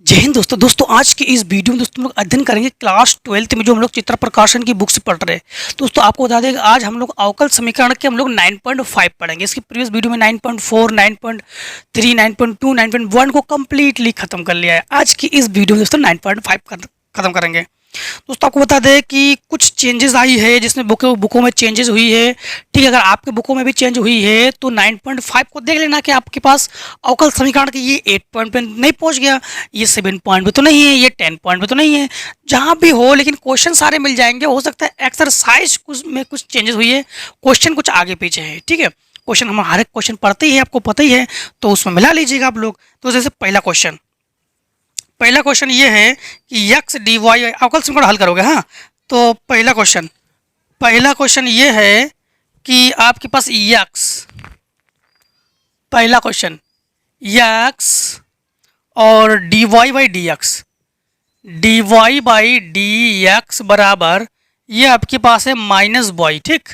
जय हिंद दोस्तों आज की इस वीडियो में दोस्तों हम लोग अध्ययन करेंगे क्लास 12th में जो हम लोग चित्र प्रकाशन की बुक्स पढ़ रहे हैं। दोस्तों आपको बता दें कि आज हम लोग अवकल समीकरण के हम लोग 9.5 पढ़ेंगे। इसकी प्रीवियस वीडियो में 9.4, 9.3, 9.2, 9.1 को कम्प्लीटली खत्म कर लिया है। आज की इस वीडियो में दोस्तों 9.5 खत्म करेंगे। दोस्तों आपको बता दें कि कुछ चेंजेस आई है, जिसमें बुकों में चेंजेस हुई है। ठीक है, अगर आपके बुकों में भी चेंज हुई है तो 9.5 को देख लेना कि आपके पास अवकल समीकरण की ये 8 पॉइंट पे नहीं पहुंच गया, ये 7 पॉइंट पे तो नहीं है, ये 10 पॉइंट पे तो नहीं है। जहां भी हो लेकिन क्वेश्चन सारे मिल जाएंगे। हो सकता है एक्सरसाइज में कुछ चेंजेस हुई है, क्वेश्चन कुछ आगे पीछे है। ठीक है, क्वेश्चन हम हर एक क्वेश्चन पढ़ते ही है, आपको पता ही है, तो उसमें मिला लीजिएगा आप लोग। तो जैसे पहला क्वेश्चन ये है कि यक्स डी वाई अवकल समीकरण हल करोगे। हाँ, तो पहला क्वेश्चन ये है कि आपके पास यक्स और d y by d x बराबर ये आपके पास है माइनस वाई। ठीक,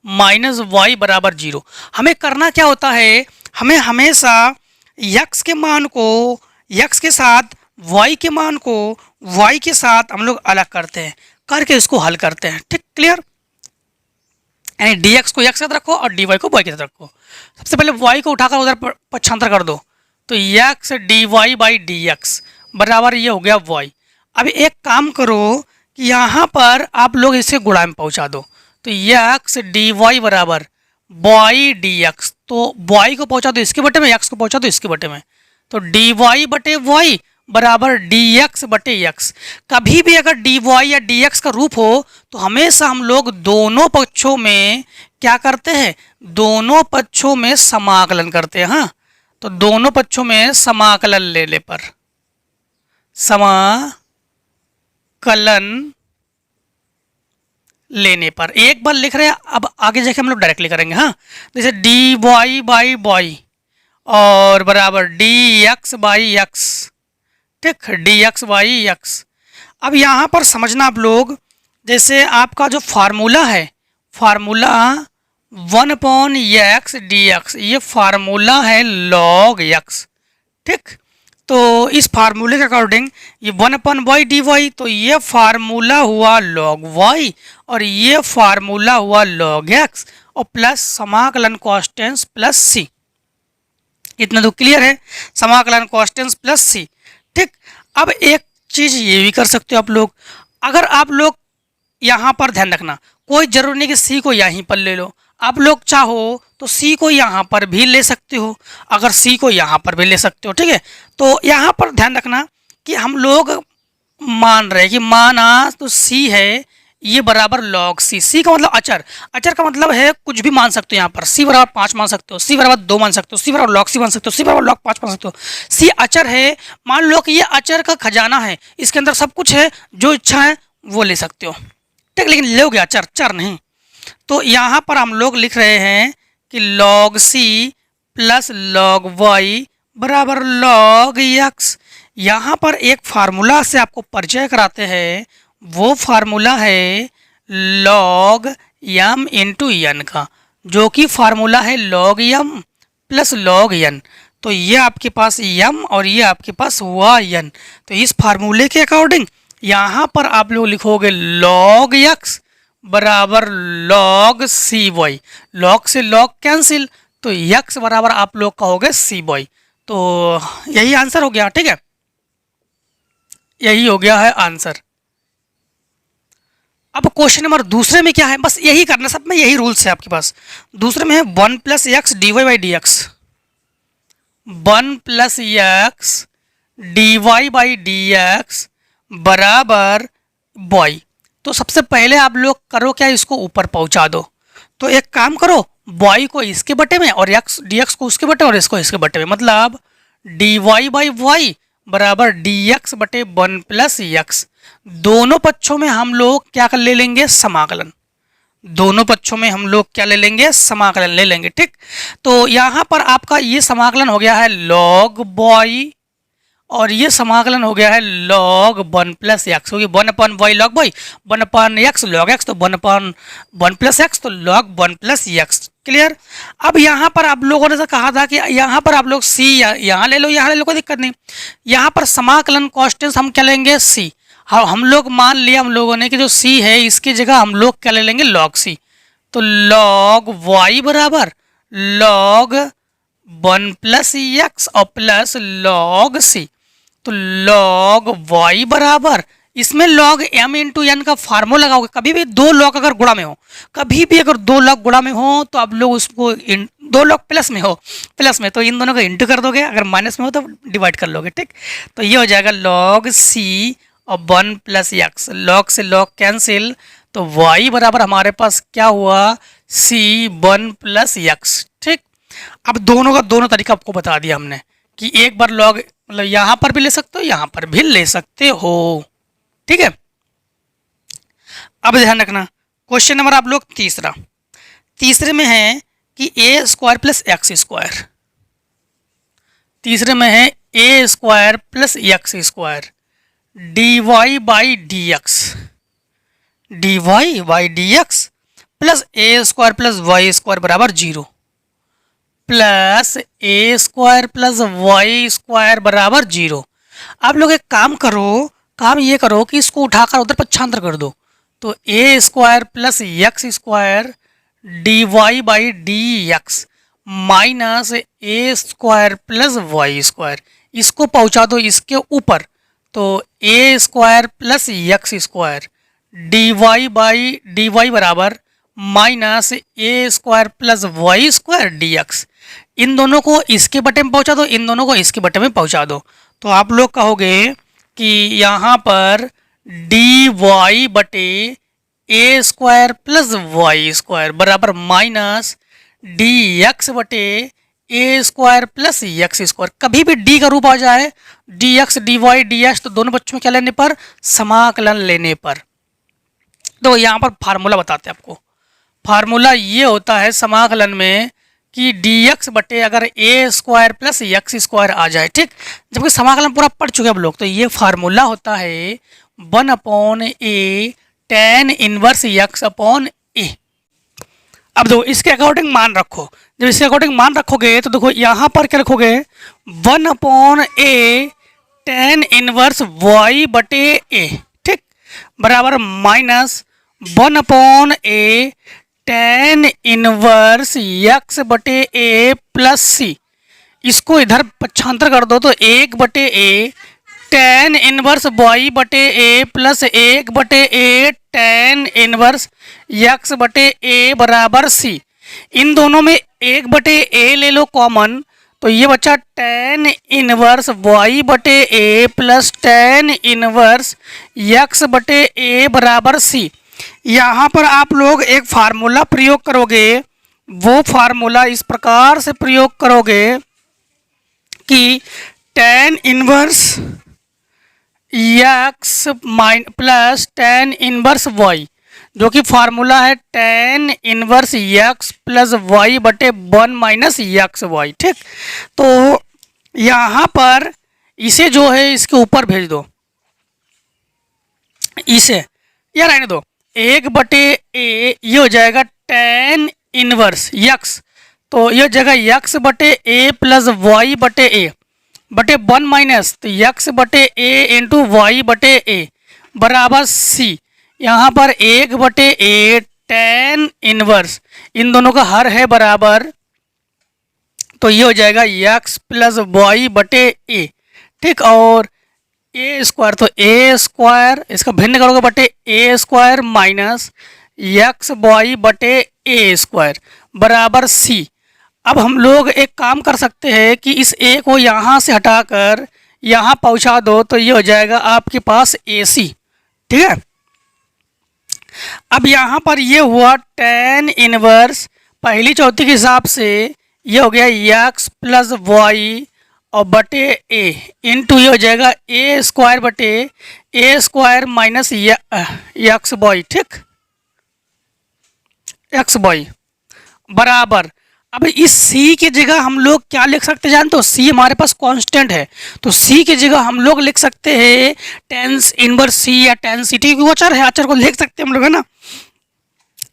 माइनस वाई बराबर 0। हमें करना क्या होता है, हमें हमेशा यक्स के मान को यक्स के साथ y के मान को y के साथ हम लोग अलग करते हैं, करके इसको हल करते हैं। ठीक, क्लियर। यानी dx को x के साथ रखो और dy को y के साथ रखो। सबसे पहले y को उठाकर उधर पक्षांतर कर दो, तो x dy बाई dx बराबर ये हो गया y। अब एक काम करो कि यहाँ पर आप लोग इसे गुणा में पहुँचा दो, तो x dy बराबर y dx, तो y को पहुँचा दो इसके बटे में, x को पहुँचा दो इसके बटे में, तो dy बटे y बराबर dx बटे x। कभी भी अगर dy या dx का रूप हो तो हमेशा हम लोग दोनों पक्षों में क्या करते हैं, दोनों पक्षों में समाकलन करते हैं। हाँ, तो दोनों पक्षों में समाकलन लेने पर एक बार लिख रहे हैं, अब आगे जाके हम लोग डायरेक्टली करेंगे। हाँ, जैसे dy बाई y और बराबर dx बाई x। ठीक, dx बाई x। अब यहाँ पर समझना आप लोग, जैसे आपका जो फार्मूला है, फार्मूला 1/x dx, ये फार्मूला है log x। ठीक, तो इस फार्मूले के अकॉर्डिंग ये 1/y dy, तो ये फार्मूला हुआ log y और ये फार्मूला हुआ log x और प्लस समाकलन कॉन्स्टेंट प्लस c। इतना तो क्लियर है, समाकलन कॉन्स्टेंट प्लस c। ठीक, अब एक चीज ये भी कर सकते हो आप लोग, अगर आप लोग यहाँ पर ध्यान रखना, कोई जरूरी नहीं कि सी को यहीं पर ले लो, आप लोग चाहो तो सी को यहाँ पर भी ले सकते हो, अगर सी को यहाँ पर भी ले सकते हो। ठीक है, तो यहाँ पर ध्यान रखना कि हम लोग मान रहे हैं कि माना तो सी है ये बराबर log c। सी का मतलब अचर का मतलब है कुछ भी मान सकते हो। यहाँ पर सी बराबर 5 मान सकते हो, सी बराबर 2 मान सकते हो, सी बराबर log c मान सकते हो, सी बराबर log 5 मान सकते हो। सी अचर है, मान लो कि ये अचर का खजाना है, इसके अंदर सब कुछ है, जो इच्छा है वो ले सकते हो। ठीक, लेकिन लोगे अचर, चर नहीं। तो यहाँ पर हम लोग लिख रहे हैं कि log c plus log y बराबर log x। यहाँ पर एक फार्मूला से आपको परिचय कराते हैं, वो फार्मूला है log m इंटू n का, जो कि फार्मूला है log m plus log n। तो ये आपके पास m और ये आपके पास हुआ n। तो इस फार्मूले के अकॉर्डिंग यहाँ पर आप लोग लिखोगे log x बराबर log cy। log से log कैंसिल, तो x बराबर आप लोग कहोगे cy। तो यही आंसर हो गया। ठीक है, यही हो गया है आंसर। अब क्वेश्चन नंबर दूसरे में क्या है, बस यही करना, सब में यही रूल्स है आपके पास। दूसरे में है 1+x dy by dx, 1+x dy by dx बराबर y। तो सबसे पहले आप लोग करो क्या, इसको ऊपर पहुंचा दो। तो एक काम करो, y को इसके बटे में और x dx को उसके बटे और इसको इसके बटे में, मतलब dy बाई y बराबर dx बटे 1+x। दोनों पक्षों में हम लोग क्या कर ले लेंगे, समाकलन। दोनों पक्षों में हम लोग क्या ले लेंगे, समाकलन ले लेंगे। ठीक, तो यहाँ पर आपका ये समाकलन हो गया है log y और ये समाकलन हो गया है log 1+x, क्योंकि 1/y log y, 1/x log x, तो 1/1+x तो log 1+x। क्लियर। अब यहाँ पर आप लोगों ने कहा था कि यहाँ पर आप लोग सी यहाँ ले लो, यहाँ ले लो, कोई दिक्कत नहीं। यहाँ पर समाकलन कॉन्स्टेंट हम क्या लेंगे, सी। हम लोग मान लिया हम लोगों ने कि जो सी है इसकी जगह हम लोग क्या ले लेंगे, लॉग सी। तो लॉग वाई बराबर लॉग 1 प्लस एक्स और प्लस लॉग सी। तो लॉग वाई बराबर, इसमें लॉग m इंटू एन का फार्मूला लगाओगे। कभी भी दो लॉग अगर गुणा में हो, कभी भी अगर दो लॉग गुणा में हो तो आप लोग उसको दो लॉग प्लस में हो, प्लस में तो इन दोनों को इंटू कर दोगे, अगर माइनस में हो तो डिवाइड कर लोगे, ठीक। तो ये हो जाएगा लॉग सी और 1 प्लस एक्स, लॉग से लॉग कैंसिल, तो y बराबर हमारे पास क्या हुआ, सी 1 प्लस एक्स, ठीक। अब दोनों का दोनों तरीका आपको बता दिया हमने कि एक बार लॉग मतलब यहाँ पर भी ले सकते हो, यहाँ पर भी ले सकते हो, ठीक है। अब ध्यान रखना, क्वेश्चन नंबर आप लोग तीसरे में है कि a square plus x square, तीसरे में है a square plus x square d y by d x plus a square plus y square बराबर 0 plus a square plus y square बराबर 0। आप लोग एक काम करो, काम ये करो कि इसको उठाकर उधर पक्षांतर कर दो। तो a square plus x square d y by d x minus a square plus y square, इसको पहुंचा दो इसके ऊपर। तो a square plus x square d y by d y बराबर minus a square plus y square d x. इन दोनों को इसके बटे में पहुंचा दो, इन दोनों को इसके बटे में पहुंचा दो। तो आप लोग कहोगे कि यहाँ पर डी वाई बटे a square plus y square बराबर माइनस डी एक्स बटे a square plus x square. कभी भी डी का रूप आ जाए, d x d y d x, तो दोनों बच्चों में क्या लेने पर, समाकलन लेने पर। तो यहाँ पर फार्मूला बताते हैं आपको। फार्मूला ये होता है समाकलन में कि डी एक्स बटे अगर ए स्क्वायर प्लस एक्स स्क्वायर आ जाए, ठीक। जबकि समाकलन पूरा पढ़ चुके हैं आप लोग, तो ये फार्मूला होता है 1/a tan inverse x upon a. अब देखो इसके अकॉर्डिंग मान रखो, जब इसके अकॉर्डिंग मान रखोगे तो देखो यहाँ पर क्या रखोगे, 1/a tan इनवर्स वाई बटे ए, ठीक, बराबर minus 1/a tan inverse x बटे ए प्लस सी। इसको इधर पक्षांतर कर दो तो 1/a tan इनवर्स वाई बटे a plus 1/a tan inverse x बटे ए बराबर सी। इन दोनों में 1/a ले लो कॉमन, तो ये बचा tan इनवर्स वाई बटे a plus tan inverse x बटे ए बराबर सी। यहाँ पर आप लोग एक फार्मूला प्रयोग करोगे, वो फार्मूला इस प्रकार से प्रयोग करोगे कि tan inverse x plus tan inverse y, जो कि फार्मूला है tan inverse x plus y बटे 1 माइनस एक्स वाई, ठीक। तो यहाँ पर इसे जो है इसके ऊपर भेज दो, इसे या रहने दो, 1/a ये हो जाएगा tan इनवर्स एक्स, तो ये जगह एक्स बटे ए प्लस वाई बटे ए बटे 1 माइनस, तो एक्स बटे ए इंटू वाई बटे ए बराबर सी। यहाँ पर 1/a tan इनवर्स, इन दोनों का हर है बराबर, तो ये हो जाएगा एक्स प्लस वाई बटे ए, ठीक। और ए स्क्वायर, तो ए स्क्वायर इसका भिन्न करोगे बटे a square minus x Y बटे ए स्क्वायर बराबर सी। अब हम लोग एक काम कर सकते हैं कि इस ए को यहाँ से हटाकर यहाँ पहुँचा दो, तो ये हो जाएगा आपके पास ए सी, ठीक है। अब यहाँ पर ये हुआ tan इनवर्स पहली चौथी के हिसाब से, ये हो गया एक्स प्लस वाई और बटे ए इंटू ये हो जाएगा ए स्क्वायर बटे a square minus x Y, ठीक, एक्स वाई बराबर। अब इस c की जगह हम लोग क्या लिख सकते हैं जानते हो, c हमारे पास कांस्टेंट है, तो c की जगह हम लोग लिख सकते हैं tan इनवर्स c या tan c, ठीक, वो अचर है, अचर को लिख सकते हैं हम लोग, है ना।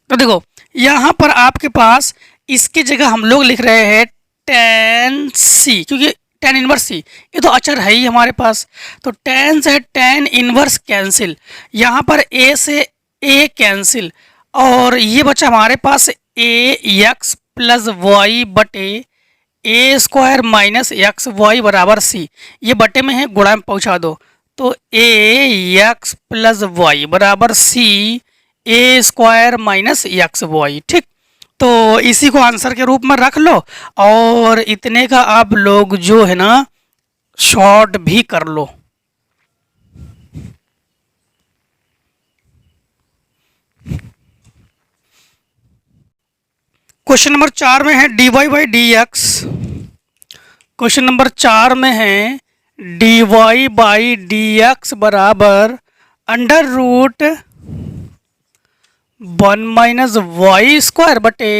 तो देखो यहाँ पर आपके पास इसकी जगह हम लोग लिख रहे हैं tan c, क्योंकि tan इनवर्स सी ये तो अचर है ही हमारे पास। तो tan से tan इनवर्स कैंसिल, यहाँ पर a से a कैंसिल, और ये बचा हमारे पास ax प्लस वाई बटे a square minus x Y बराबर सी। ये बटे में है, गुणा में पहुँचा दो, तो ए एक्स प्लस वाई बराबर सी ए स्क्वायर माइनस एक्स वाई। ठीक, तो इसी को आंसर के रूप में रख लो, और इतने का आप लोग जो है ना शॉर्ट भी कर लो। क्वेश्चन नंबर 4 में है dy by d x. Question number 4 में है dy बाई डी एक्स बराबर under root 1 minus y square बटे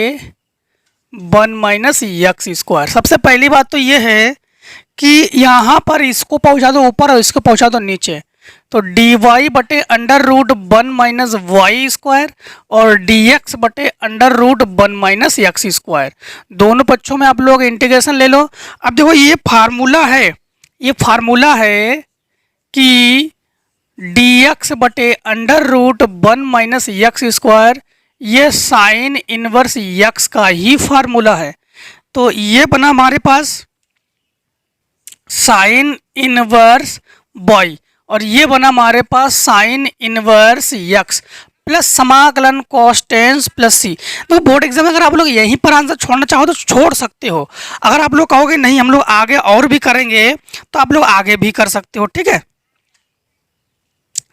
1 माइनस एक्स स्क्वायर। सबसे पहली बात तो ये है कि यहाँ पर इसको पहुँचा दो ऊपर और इसको पहुँचा दो नीचे, तो डी वाई बटे under root 1 minus y square और डी एक्स बटे under root 1 minus x square. दोनों पक्षों में आप लोग इंटीग्रेशन ले लो। अब देखो ये फार्मूला है, ये फार्मूला है कि डी एक्स बटे under root 1 minus x square, ये साइन इनवर्स एक्स का ही फार्मूला है। तो ये बना हमारे पास साइन इनवर्स वाई, और ये बना हमारे पास साइन इनवर्स एक्स प्लस समाकलन कॉस्टेंस प्लस सी। तो बोर्ड एग्जाम में अगर आप लोग यहीं पर आंसर छोड़ना चाहो तो छोड़ सकते हो। अगर आप लोग कहोगे नहीं हम लोग आगे और भी करेंगे, तो आप लोग आगे भी कर सकते हो। ठीक है,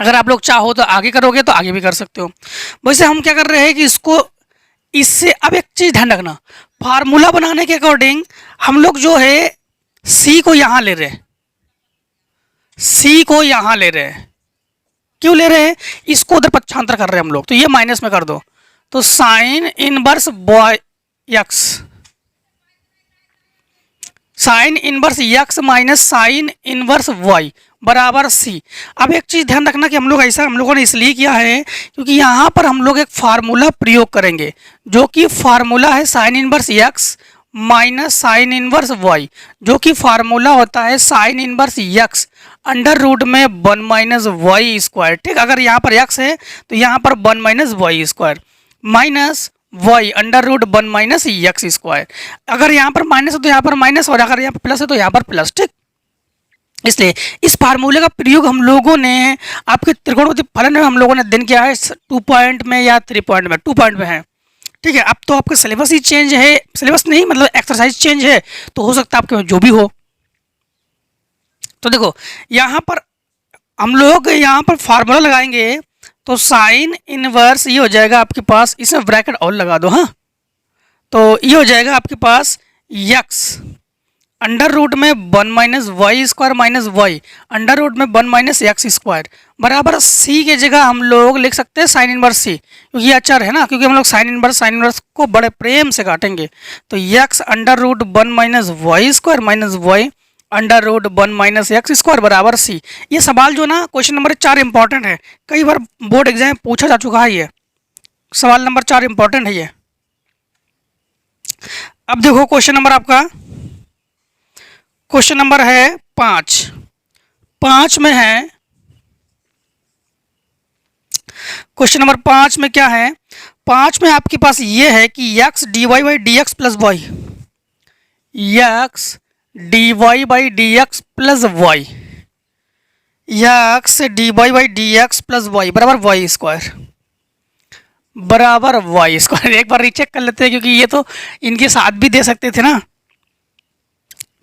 अगर आप लोग चाहो तो आगे करोगे तो आगे भी कर सकते हो। वैसे हम क्या कर रहे हैं कि इसको इससे, अब एक चीज़ ध्यान रखना, फार्मूला बनाने के अकॉर्डिंग हम लोग जो है सी को यहाँ ले रहे हैं, सी को यहाँ ले रहे हैं। क्यों ले रहे हैं? इसको उधर पक्षांतर कर रहे हैं हम लोग, तो ये माइनस में कर दो, तो sine inverse y x, sine inverse x minus sine inverse y बराबर सी। अब एक चीज़ ध्यान रखना कि हम लोगों ने इसलिए किया है क्योंकि यहाँ पर हम लोग एक फार्मूला प्रयोग करेंगे, जो कि फार्मूला है sine inverse x minus sine inverse y, जो कि फार्मूला होता है sine inverse x under root में 1 माइनस वाई स्क्वायर। ठीक, अगर यहाँ पर एक्स है तो यहाँ पर 1 minus y square minus y under root 1 minus x square. अगर यहाँ पर माइनस है तो यहाँ पर माइनस, और अगर यहाँ पर प्लस है तो यहाँ पर प्लस। ठीक, इसलिए इस फार्मूले का प्रयोग हम लोगों ने आपके त्रिकोणमिति फलन में हम लोगों ने दिन किया है 2 पॉइंट में या 3 पॉइंट में, 2 पॉइंट में है। ठीक है, अब तो आपका सिलेबस ही चेंज है, सिलेबस नहीं मतलब एक्सरसाइज चेंज है, तो हो सकता है आपके जो भी हो। तो देखो यहाँ पर हम लोग यहाँ पर फार्मूला लगाएंगे, तो साइन इनवर्स ये हो जाएगा आपके पास, इसमें ब्रैकेट और लगा दो। हाँ, तो ये हो जाएगा आपके पास यक्स अंडर रूट में 1 minus y square minus y under root में 1 माइनस एक्स स्क्वायर बराबर सी के जगह हम लोग लिख सकते हैं साइन इनवर्स सी, क्योंकि ये अचर है ना, क्योंकि हम लोग साइन इनवर्स को बड़े प्रेम से काटेंगे। तो x under root 1 minus y square minus y under root 1 minus x square बराबर सी। ये सवाल जो ना क्वेश्चन नंबर 4 इंपॉर्टेंट है, कई बार बोर्ड एग्जाम में पूछा जा चुका है। ये सवाल नंबर 4 इंपॉर्टेंट है ये। अब देखो क्वेश्चन नंबर आपका, क्वेश्चन नंबर है 5 में है, क्वेश्चन नंबर 5 में क्या है, 5 में आपके पास ये है कि x d y by d x plus y, x d y by d x plus y, x d y by d x plus y बराबर वाई स्क्वायर बराबर वाई स्क्वायर। एक बार रीचेक कर लेते हैं, क्योंकि ये तो इनके साथ भी दे सकते थे ना।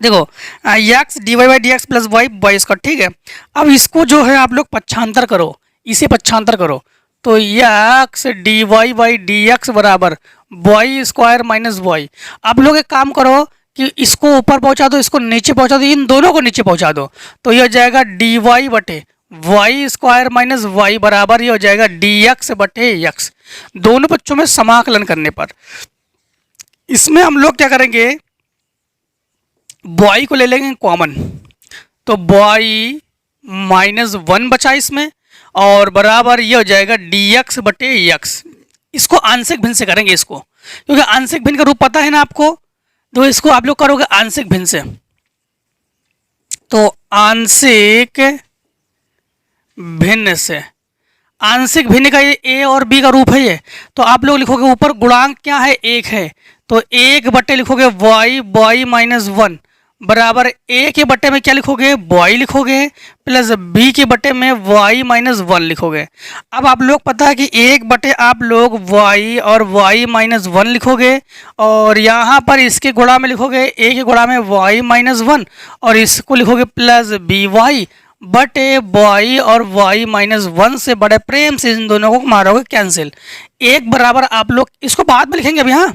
देखो x d y by d x plus y y square. ठीक है, अब इसको जो है आप लोग पक्षांतर करो, इसे पक्षांतर करो, तो x d y by d x बराबर वाई स्क्वायर माइनस वाई। आप लोग एक काम करो कि इसको ऊपर पहुंचा दो, इसको नीचे पहुंचा दो, इन दोनों को नीचे पहुंचा दो, तो ये हो जाएगा डी वाई बटे वाई स्क्वायर माइनस वाई बराबर ये हो जाएगा डी एक्स बटे एक्स। दोनों पक्षों में समाकलन करने पर इसमें हम लोग क्या करेंगे, बॉय को ले लेंगे कॉमन, तो बॉय माइनस 1 बचा इसमें, और बराबर ये हो जाएगा डी एक्स बटे एक्स। इसको आंशिक भिन्न से करेंगे, इसको क्योंकि आंशिक भिन्न का रूप पता है ना आपको, तो इसको आप लोग करोगे आंशिक भिन्न से। तो आंशिक भिन्न से, आंशिक भिन्न का ये ए और बी का रूप है ये, तो आप लोग लिखोगे ऊपर गुणांक क्या है, एक है, तो एक बट्टे लिखोगे वाई, वाई माइनस वन बराबर ए के बट्टे में क्या लिखोगे, वाई लिखोगे, प्लस बी के बट्टे में वाई माइनस वन लिखोगे। अब आप लोग पता है कि एक बट्टे आप लोग वाई और वाई माइनस वन लिखोगे, और यहाँ पर इसके गुणा में लिखोगे ए के गुणा में वाई माइनस वन, और इसको लिखोगे प्लस बी वाई बटे वाई, और वाई माइनस वन से बड़े प्रेम से इन दोनों को मारोगे कैंसिल। एक बराबर आप लोग इसको बाद में लिखेंगे अभी, हाँ,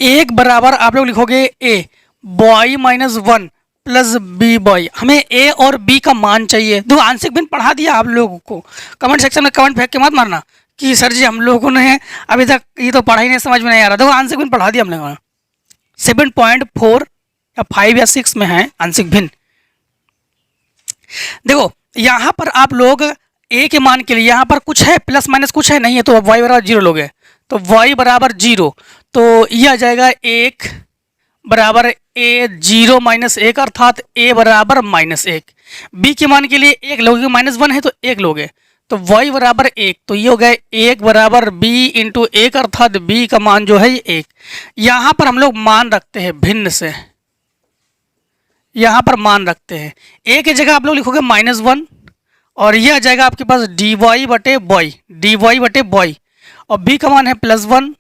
एक बराबर आप लोग लिखोगे a y minus one plus b y. हमें ए और बी का मान चाहिए। दो आंशिक भिन्न पढ़ा दिया आप लोगों को, कमेंट सेक्शन में कमेंट फेंक के मत मारना कि सर जी हम लोगों ने अभी तक ये तो पढ़ा ही नहीं, समझ में नहीं आ रहा। देखो आंशिक भिन्न पढ़ा दिया हम लोगों ने, 7.4 या 5 या 6 में है आंशिक भिन्न। देखो यहाँ पर आप लोग ए के मान के लिए यहाँ पर कुछ है प्लस माइनस कुछ है नहीं है, तो वाई बराबर जीरो लोगे, तो वाई बराबर जीरो, तो ये आ जाएगा एक बराबर ए जीरो माइनस एक, अर्थात ए बराबर माइनस एक। बी के मान के लिए एक लोगे, माइनस वन है तो एक लोगे, तो वाई बराबर एक, तो ये हो गया एक बराबर बी इंटू एक, अर्थात बी का मान जो है एक। यहाँ पर हम लोग मान रखते हैं भिन्न से, यहाँ पर मान रखते हैं ए की जगह आप लोग लिखोगे माइनस वन, और यह आ जाएगा आपके पास डी वाई बटे बॉय, डी वाई बटे बॉय, और बी का मान है प्लस वन,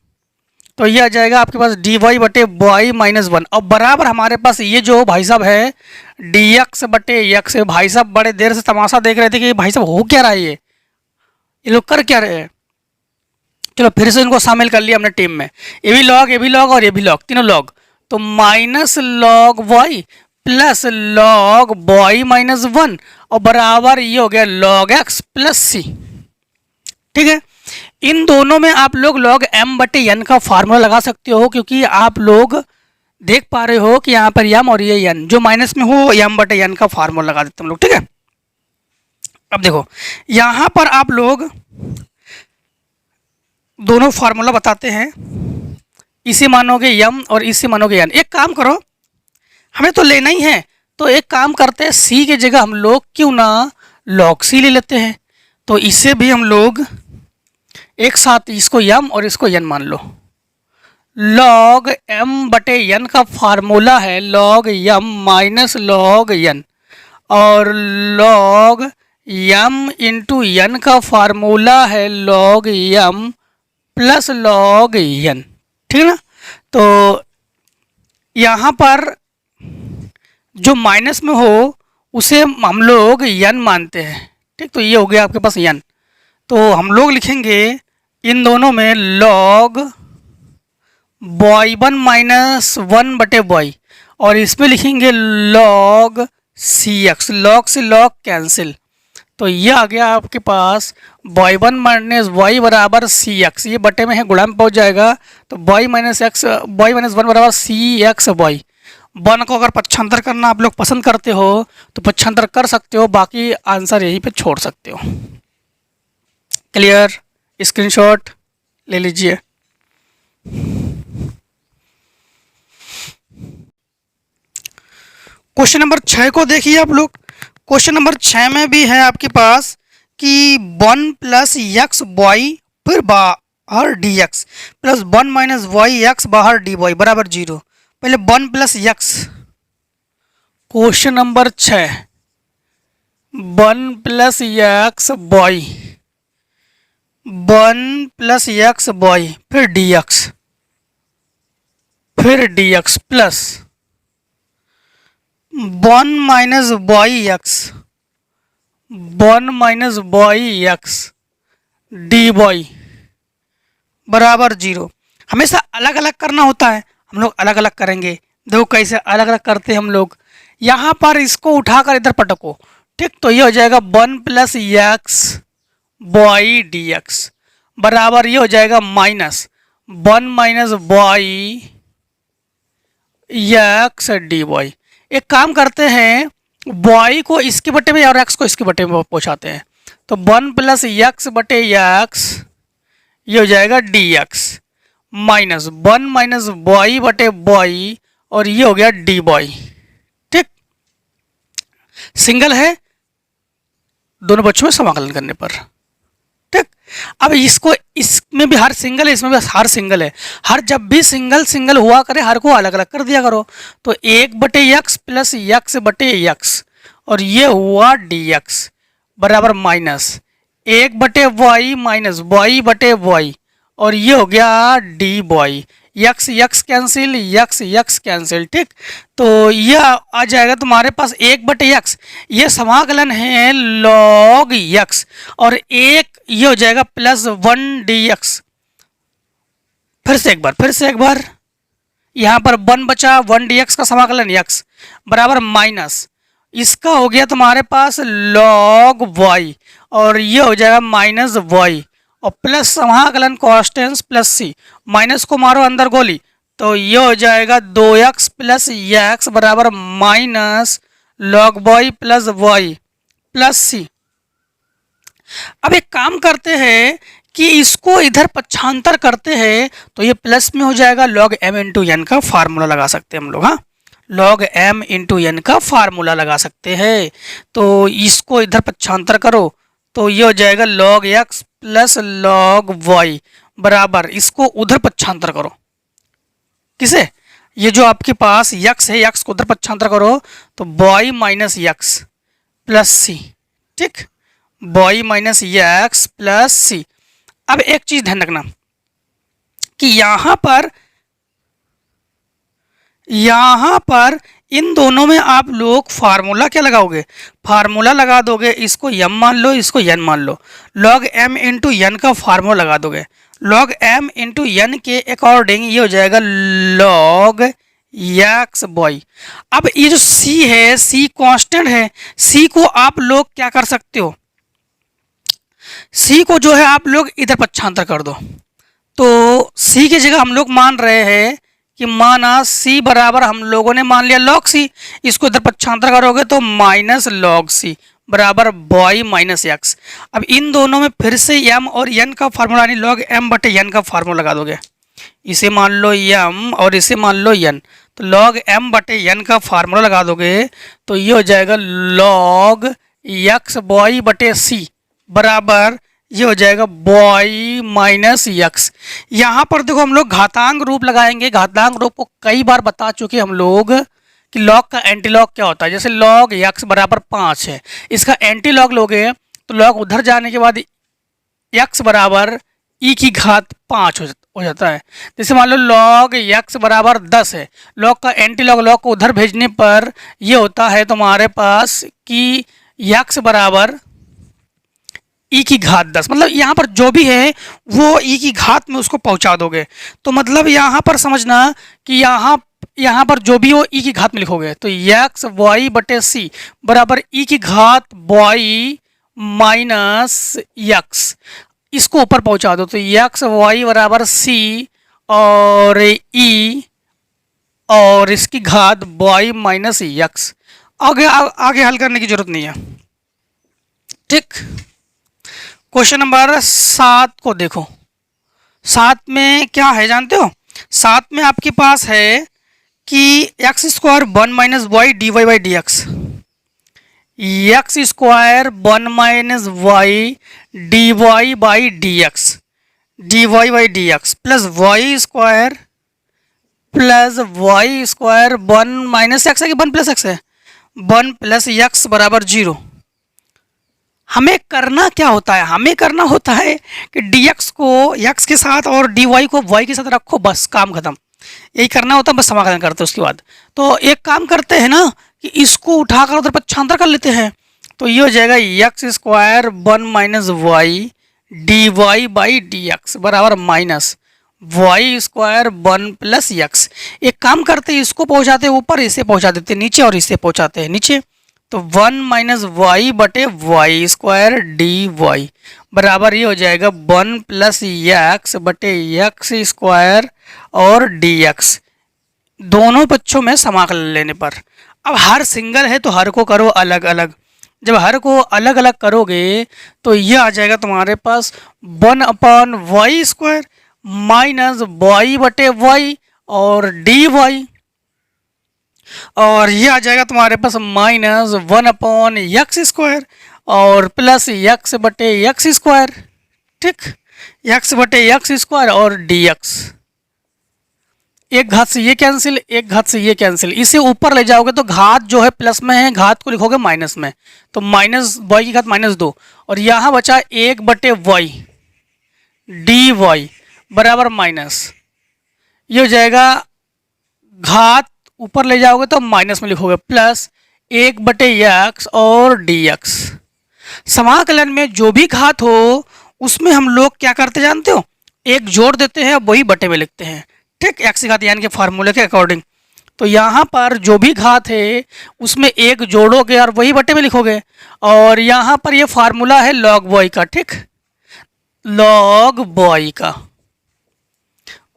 तो ये आ जाएगा आपके पास डी वाई बटे वाई माइनस वन। और बराबर हमारे पास ये जो भाई साहब है डी एक्स बटे एक्स है। भाई साहब बड़े देर से तमाशा देख रहे थे कि भाई साहब हो क्या रहा है, ये लोग कर क्या रहे हैं। चलो फिर से इनको शामिल कर लिया हमने टीम में, ये भी लॉग और ये भी लॉग, तीनों लॉग, तो minus log y plus log y minus one, और बराबर ये हो गया लॉग एक्स प्लस सी। ठीक है, इन दोनों में आप लोग लॉग एम बटे एन का फार्मूला लगा सकते हो, क्योंकि आप लोग देख पा रहे हो कि यहाँ पर एम और ये एन जो माइनस में हो, एम बटे एन का फार्मूला लगा देते हम लोग। ठीक है, अब देखो यहाँ पर आप लोग दोनों फार्मूला बताते हैं, इसे मानोगे एम और इसे मानोगे एन। एक काम करो, हमें तो लेना ही है, तो एक काम करते हैं सी की जगह हम लोग क्यों ना लॉग सी ले लेते हैं, तो इसे भी हम लोग एक साथ इसको यम और इसको एन मान लो। लॉग एम बटे एन का फार्मूला है लॉग यम माइनस लॉग एन, और लॉग यम इंटू एन का फार्मूला है लॉग यम प्लस लॉग एन। ठीक है ना, तो यहाँ पर जो माइनस में हो उसे हम लोग एन मानते हैं। ठीक, तो ये हो गया आपके पास एन, तो हम लोग लिखेंगे इन दोनों में log boy one minus one बटे बॉय, और इसमें लिखेंगे लॉग सी एक्स, लॉग से लॉग कैंसिल, तो ये आ गया आपके पास बॉय वन माइनस वाई बराबर सी एक्स, ये बटे में है गुणा में पहुंच जाएगा, तो boy minus x boy minus one बराबर सी एक्स बॉय। वन को अगर पक्षांतर करना आप लोग पसंद करते हो तो पक्षांतर कर सकते हो, बाकी आंसर यहीं पे छोड़ सकते हो। क्लियर, स्क्रीनशॉट ले लीजिए। क्वेश्चन नंबर 6 को देखिए आप लोग। क्वेश्चन नंबर 6 में भी है आपके पास कि 1 प्लस एक्स वाई फिर बाहर d x plus 1 minus y x बाहर डी वाई बराबर जीरो। पहले 1 plus x, question number 6, 1 plus x y, 1 plus x y फिर d x plus 1 minus y x, 1 minus y x d y बराबर zero. हमेशा अलग अलग करना होता है, हम लोग अलग अलग करेंगे। देखो कैसे अलग अलग करते हैं हम लोग, यहाँ पर इसको उठाकर इधर पटको। ठीक, तो ये हो जाएगा 1 plus x y d x बराबर ये हो जाएगा minus 1 minus y x d y. एक काम करते हैं, वाई को इसके बटे में और एक्स को इसके बटे में पहुँचाते हैं, तो 1 प्लस एक्स बटे एक्स ये हो जाएगा डी एक्स माइनस 1 - बटे बॉय और ये हो गया डी बॉय। ठीक, सिंगल है दोनों बच्चों में समाकलन करने पर। ठीक, अब इसको इसमें भी हर सिंगल है, इसमें भी हर सिंगल है। हर जब भी सिंगल सिंगल हुआ करे हर को अलग अलग कर दिया करो। तो 1/x प्लस x/x और ये हुआ dx बराबर माइनस 1/y माइनस y/y और ये हो गया D boy. X x cancel, x x cancel. ठीक, तो यह आ जाएगा तुम्हारे पास 1/x, ये समाकलन है log x और एक ये हो जाएगा प्लस 1 dx। फिर से एक बार यहाँ पर 1 बचा, 1 dx का समाकलन x बराबर माइनस इसका हो गया तुम्हारे पास log y और ये हो जाएगा माइनस y और प्लस समाकलन कॉन्स्टेंट प्लस c, माइनस को मारो अंदर गोली तो ये हो जाएगा 2x प्लस x बराबर minus log y plus y plus c। अब एक काम करते हैं कि इसको इधर पक्षांतर करते हैं तो ये प्लस में हो जाएगा, log m इंटू n का फार्मूला लगा सकते हैं हम लोग। हाँ, log m इंटू n का फार्मूला लगा सकते हैं। तो इसको इधर पक्षांतर करो तो ये हो जाएगा log x plus log y बराबर, इसको उधर पक्षांतर करो। किसे? ये जो आपके पास x है, x को उधर पक्षांतर करो तो y माइनस x प्लस सी। ठीक, y माइनस x प्लस सी। अब एक चीज ध्यान रखना कि यहां पर इन दोनों में आप लोग फार्मूला क्या लगाओगे? फार्मूला लगा दोगे, इसको m मान लो, इसको n मान लो, log m इंटू n का फार्मूला लगा दोगे। log m इंटू n के अकॉर्डिंग ये हो जाएगा log x बॉय। अब ये जो c है, c कांस्टेंट है, c को आप लोग क्या कर सकते हो, c को जो है आप लोग इधर पक्षांतर कर दो। तो c की जगह हम लोग मान रहे हैं कि माना c बराबर हम लोगों ने मान लिया log c, इसको इधर पक्षांतर करोगे तो माइनस log c बराबर y माइनस x। अब इन दोनों में फिर से m और n का फार्मूला यानी log m बटे n का फार्मूला लगा दोगे। इसे मान लो m और इसे मान लो n, तो log m बटे n का फार्मूला लगा दोगे तो ये हो जाएगा log x y बटे c बराबर ये हो जाएगा y माइनस x। यहाँ पर देखो हम लोग घातांक रूप लगाएंगे। घातांक रूप को कई बार बता चुके हम लोग कि log का एंटी लॉग क्या होता है। जैसे log x बराबर 5 है, इसका एंटी लॉग लोगे तो log उधर जाने के बाद x बराबर e की घात 5 हो जाता है। जैसे मान लो log x बराबर 10 है, log का एंटी लॉग को उधर भेजने पर ये होता है तुम्हारे पास कि x बराबर e की घात 10, मतलब यहाँ पर जो भी है वो e की घात में उसको पहुँचा दोगे। तो मतलब यहाँ पर समझना कि यहाँ पर जो भी हो e की घात में लिखोगे तो x y बटे c बराबर e की घात y माइनस x, इसको ऊपर पहुँचा दो तो x y बराबर c और e और इसकी घात y माइनस x। आगे हल करने की जरूरत नहीं है। ठीक, क्वेश्चन नंबर 7 को देखो। 7 में क्या है जानते हो? 7 में आपके पास है कि x square 1 minus y D y by d x, x square 1 minus y D y by d x, d y by d x plus y square 1 minus x है कि 1 प्लस एक्स है, 1 प्लस एक्स बराबर 0। हमें करना क्या होता है? हमें करना होता है कि dx को x के साथ और dy को y के साथ रखो, बस काम खत्म। यही करना होता है, बस समाकलन करते हैं उसके बाद। तो एक काम करते हैं ना कि इसको उठाकर उधर पक्षांतर कर लेते हैं तो ये हो जाएगा x square 1 minus y D y by d x बराबर minus y square 1 plus x. एक काम करते हैं, इसको पहुँचाते ऊपर, इसे पहुँचा देते नीचे और इसे पहुँचाते हैं नीचे। तो 1 माइनस वाई बटे वाई स्क्वायर डी वाई बराबर ये हो जाएगा 1 प्लस एक्स बटे एक्स स्क्वायर और डी एक्स, दोनों पक्षों में समाकलन लेने पर। अब हर सिंगल है तो हर को करो अलग अलग। जब हर को अलग अलग करोगे तो ये आ जाएगा तुम्हारे पास 1 upon y square minus y बटे वाई और डी वाई, और ये आ जाएगा तुम्हारे पास माइनस 1/x² और प्लस x बटे x², ठीक, x बटे x² और dx। एक घात से ये कैंसिल, एक घात से ये कैंसिल, इसे ऊपर ले जाओगे तो घात जो है प्लस में है, घात को लिखोगे माइनस में, तो माइनस वाई की घात -2, और यहाँ बचा 1 बटे वाई डी वाई बराबर माइनस, ये हो जाएगा घात ऊपर ले जाओगे तो माइनस में लिखोगे प्लस 1 बटे x और dx। समाकलन में जो भी घात हो उसमें हम लोग क्या करते जानते हो, एक जोड़ देते हैं, वही बटे में लिखते हैं, ठीक, x की घात यानी कि फार्मूले के अकॉर्डिंग। तो यहाँ पर जो भी घात है उसमें एक जोड़ोगे और वही बटे में लिखोगे, और यहाँ पर ये फार्मूला है लॉग बॉय का, ठीक, लॉग बॉय का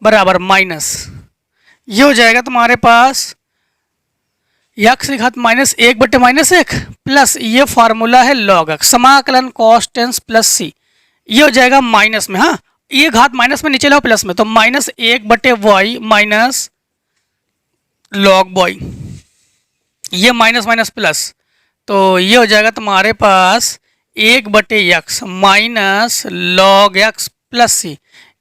बराबर माइनस, ये हो जाएगा तुम्हारे पास x की घात -1 बटे -1 प्लस ये फार्मूला है log x, समाकलन कॉस्टेंस प्लस सी, ये हो जाएगा माइनस में, हाँ ये घात माइनस में नीचे लाओ प्लस में, तो -1 बटे वाई माइनस लॉग बॉय, ये माइनस माइनस प्लस, तो ये हो जाएगा तुम्हारे पास 1 बटे x minus log x plus c,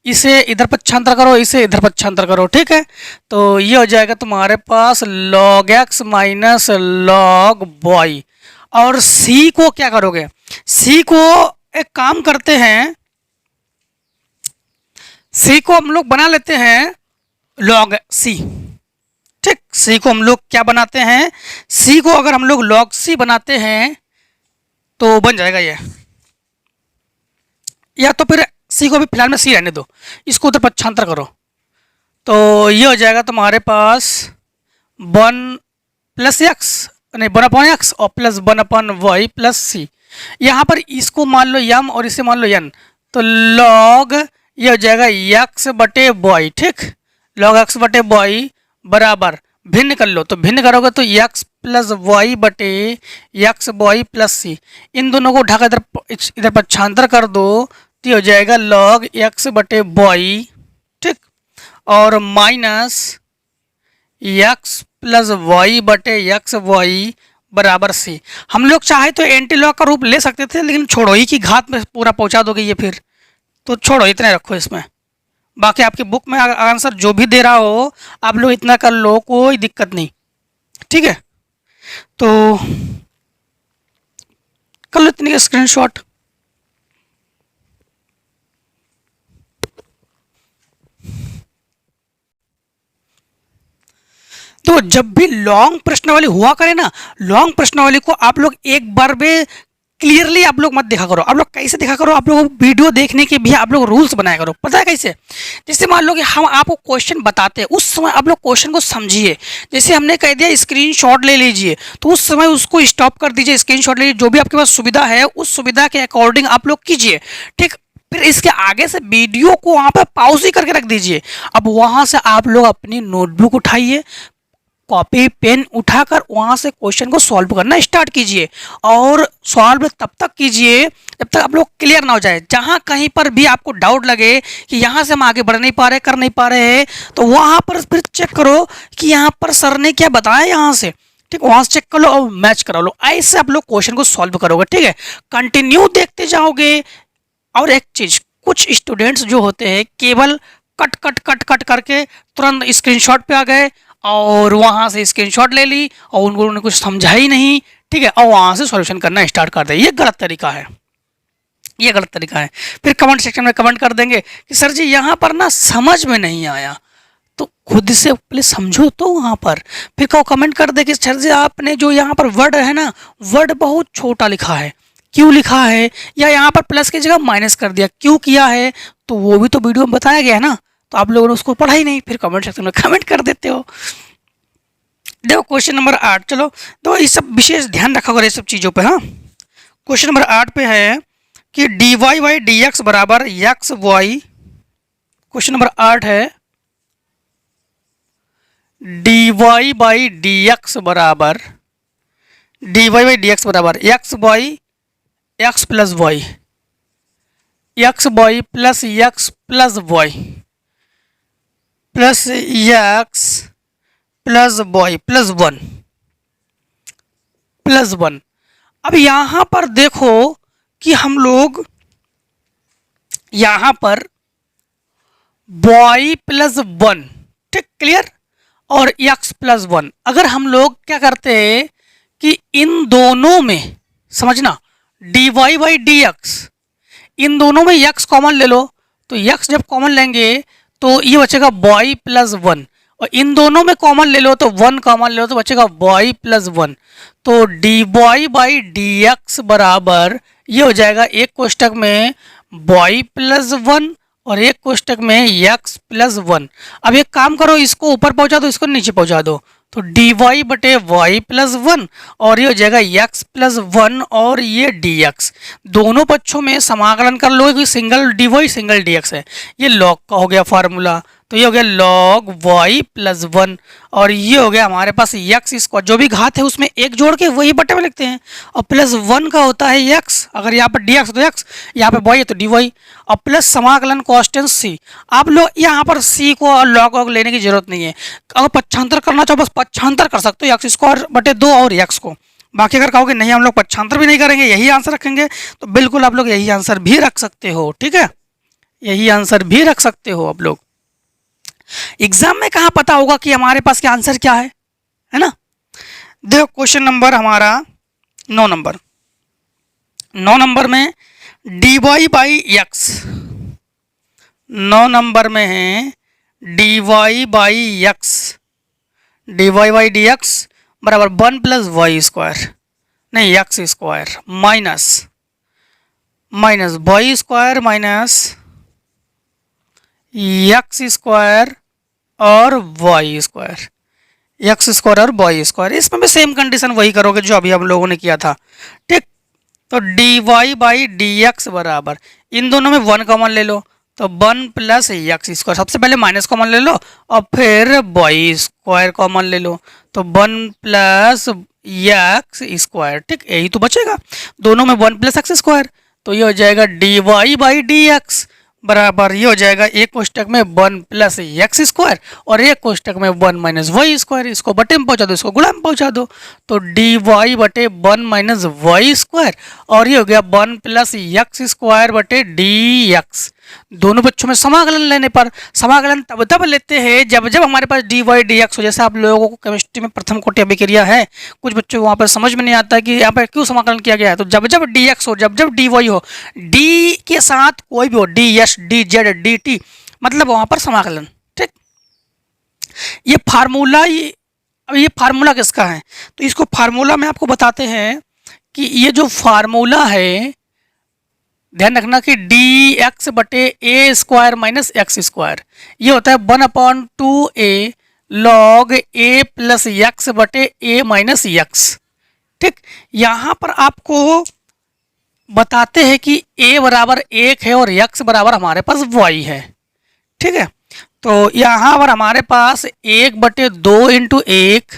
इसे इधर पक्षांतर करो, इसे इधर पक्षांतर करो, ठीक है, तो ये हो जाएगा तुम्हारे पास log x minus log boy. और c को क्या करोगे, c को एक काम करते हैं, c को हम लोग बना लेते हैं log c, ठीक, c को हम लोग क्या बनाते हैं, c को अगर हम लोग log c बनाते हैं तो बन जाएगा ये, या तो फिर c को भी फिलहाल में c रहने दो, इसको उधर पक्षांतर करो, तो ये हो जाएगा तुम्हारे पास 1 प्लस x नहीं 1/x और प्लस 1/y प्लस सी, यहाँ पर इसको मान लो m और इसे मान लो n, तो log ये हो जाएगा x बटे y, ठीक, log x बटे y बराबर भिन्न कर लो, तो भिन्न करोगे तो x प्लस वाई बटे x वाई प्लस सी, इन दोनों को उठाकर इधर पक्षांतर कर दो, तो हो जाएगा log x बटे वाई, ठीक, और माइनस x प्लस वाई बटे x वाई बराबर सी। हम लोग चाहे तो एंटी लॉग का रूप ले सकते थे, लेकिन छोड़ो, ही की घात में पूरा पहुंचा दोगे ये, फिर तो छोड़ो, इतने रखो इसमें, बाकी आपकी बुक में आंसर जो भी दे रहा हो आप लोग इतना कर लो, कोई दिक्कत नहीं, ठीक है, तो कर लो इतनी स्क्रीनशॉट। तो जब भी लॉन्ग प्रश्नावली हुआ करे ना, लॉन्ग प्रश्नावली को आप लोग एक बार में क्लियरली आप लोग मत देखा करो, आप लोग कैसे देखा करो, आप लोग वीडियो देखने के भी आप लोग रूल्स बनाया करो, पता है कैसे, जैसे मान लो कि हम आपको क्वेश्चन बताते हैं उस समय आप लोग क्वेश्चन को समझिए, जैसे हमने कह दिया स्क्रीनशॉट ले लीजिए, तो उस समय उसको स्टॉप कर दीजिए, स्क्रीनशॉट ले लीजिए, जो भी आपके पास सुविधा है उस सुविधा के अकॉर्डिंग आप लोग कीजिए, ठीक, फिर इसके आगे से वीडियो को वहाँ पर पॉज ही करके रख दीजिए। अब वहाँ से आप लोग अपनी नोटबुक उठाइए, कॉपी पेन उठाकर वहाँ से क्वेश्चन को सॉल्व करना स्टार्ट कीजिए, और सॉल्व तब तक कीजिए जब तक आप लोग क्लियर ना हो जाए। जहाँ कहीं पर भी आपको डाउट लगे कि यहाँ से हम आगे बढ़ नहीं पा रहे, कर नहीं पा रहे हैं, तो वहाँ पर फिर चेक करो कि यहाँ पर सर ने क्या बताया यहाँ से, ठीक, वहाँ से चेक कर लो और मैच करा लो, ऐसे आप लोग क्वेश्चन को सॉल्व करोगे, ठीक है, कंटिन्यू देखते जाओगे। और एक चीज़, कुछ स्टूडेंट्स जो होते हैं केवल कट कट कट कट करके तुरंत स्क्रीनशॉट पे आ गए और वहाँ से स्क्रीनशॉट ले ली और उन्होंने कुछ समझा ही नहीं, ठीक है, और वहाँ से सॉल्यूशन करना स्टार्ट कर दे, ये गलत तरीका है, ये गलत तरीका है। फिर कमेंट सेक्शन में कमेंट कर देंगे कि सर जी यहाँ पर ना समझ में नहीं आया, तो खुद से पहले समझो तो वहाँ पर, फिर कहो कमेंट कर दे कि सर जी आपने जो यहाँ पर वर्ड है ना, वर्ड बहुत छोटा लिखा है, क्यों लिखा है, या यहाँ पर प्लस की जगह माइनस कर दिया, क्यों किया है, तो वो भी तो वीडियो में बताया गया है ना, तो आप लोगों ने उसको पढ़ा ही नहीं, फिर कमेंट सेक्शन में कमेंट कर देते हो। देखो क्वेश्चन नंबर 8, चलो तो ये सब विशेष ध्यान रखा करो ये सब चीज़ों पे, हाँ। क्वेश्चन नंबर 8 पे है कि dy बाई डी एक्स बराबर एक्स वाई, क्वेश्चन नंबर 8 है dy बाई डी एक्स बराबर x by x plus y, x y plus x plus y, plus x plus y plus one. अब यहाँ पर देखो कि हम लोग यहाँ पर y प्लस वन, ठीक, क्लियर, और x प्लस वन। अगर हम लोग क्या करते हैं कि इन दोनों में, समझना, dy बाई डी एक्स, इन दोनों में x कॉमन ले लो, तो x जब कॉमन लेंगे तो ये बचेगा y प्लस वन, और इन दोनों में कॉमन ले लो तो वन कॉमन ले लो तो बचेगा y प्लस वन। तो d y by d x बराबर ये हो जाएगा एक कोष्टक में y प्लस वन और एक कोष्टक में x प्लस वन। अब एक काम करो, इसको ऊपर पहुंचा दो, इसको नीचे पहुंचा दो, तो डी वाई बटे वाई प्लस वन और ये हो जाएगा x प्लस वन और ये dx। दोनों पक्षों में समाकलन कर लो कि single d y single dx है। ये लॉग का हो गया फार्मूला, तो ये हो गया लॉग y प्लस वन और ये हो गया हमारे पास x स्क्वायर, जो भी घात है उसमें एक जोड़ के वही बटे में लिखते हैं, और प्लस वन का होता है x, अगर यहाँ पर dx तो x, यहाँ पे y है तो dy, और प्लस समाकलन कांस्टेंट c। आप लोग यहाँ पर c को लॉग वॉग लेने की जरूरत नहीं है, अगर पक्षांतर करना चाहो बस पक्षांतर कर सकते हो, x स्क्वायर बटे दो और x को। बाकी अगर कहोगे नहीं हम लोग पक्षांतर भी नहीं करेंगे, यही आंसर रखेंगे, तो बिल्कुल आप लोग यही आंसर भी रख सकते हो, ठीक है, यही आंसर भी रख सकते हो आप लोग। एग्जाम में कहाँ पता होगा कि हमारे पास क्या आंसर क्या है ना। देखो क्वेश्चन नंबर हमारा 9 नंबर में डी वाई बाई एक्स, 9 नंबर में है d y by x, d y by d x बराबर वन प्लस वाई स्क्वायर, नहीं x square minus y square minus x square और वाई स्क्वायर, एक्स स्क्वायर और वाई स्क्वायर। इसमें भी same condition वही करोगे जो अभी हम लोगों ने किया था, ठीक। तो d y by d x बराबर, इन दोनों में वन कॉमन ले लो तो वन प्लस एक्स स्क्वायर, सबसे पहले माइनस कॉमन ले लो और फिर वाई स्क्वायर कॉमन ले लो तो वन प्लस एक्स स्क्वायर, ठीक, यही तो बचेगा, दोनों में वन प्लस एक्स स्क्वायर, तो ये हो जाएगा d y by d x बराबर ये हो जाएगा एक कोष्टक में वन प्लस एक्स स्क्वायर और एक कोष्टक में वन माइनस वाई स्क्वायर। इसको बटे में पहुंचा दो, इसको गुणा में पहुंचा दो, तो डी वाई बटे वन माइनस वाई स्क्वायर और ये हो गया वन प्लस एक्स स्क्वायर बटे डी एक्स। दोनों बच्चों में समाकलन लेने पर, समाकलन तब लेते हैं जब हमारे पास डी वाई डी एक्स हो। जैसे आप लोगों को केमिस्ट्री में प्रथम कोटि अभिक्रिया है, कुछ बच्चों को वहाँ पर समझ में नहीं आता है कि यहाँ पर क्यों समाकलन किया गया है, तो जब डी एक्स हो, जब डी वाई हो, डी के साथ कोई भी हो, D S D Z D T, मतलब वहाँ पर समाकलन, ठीक। ये फार्मूला, अब ये फार्मूला किसका है, तो इसको फार्मूला में आपको बताते हैं कि ये जो फार्मूला है, ध्यान रखना कि डी एक्स बटे a square minus x square, ये होता है 1/2a लॉग ए प्लस एक्स बटे ए माइनस एक्स, ठीक। यहाँ पर आपको बताते हैं कि a बराबर 1 है और x बराबर हमारे पास y है, ठीक है। तो यहाँ पर हमारे पास 1/2 इंटू 1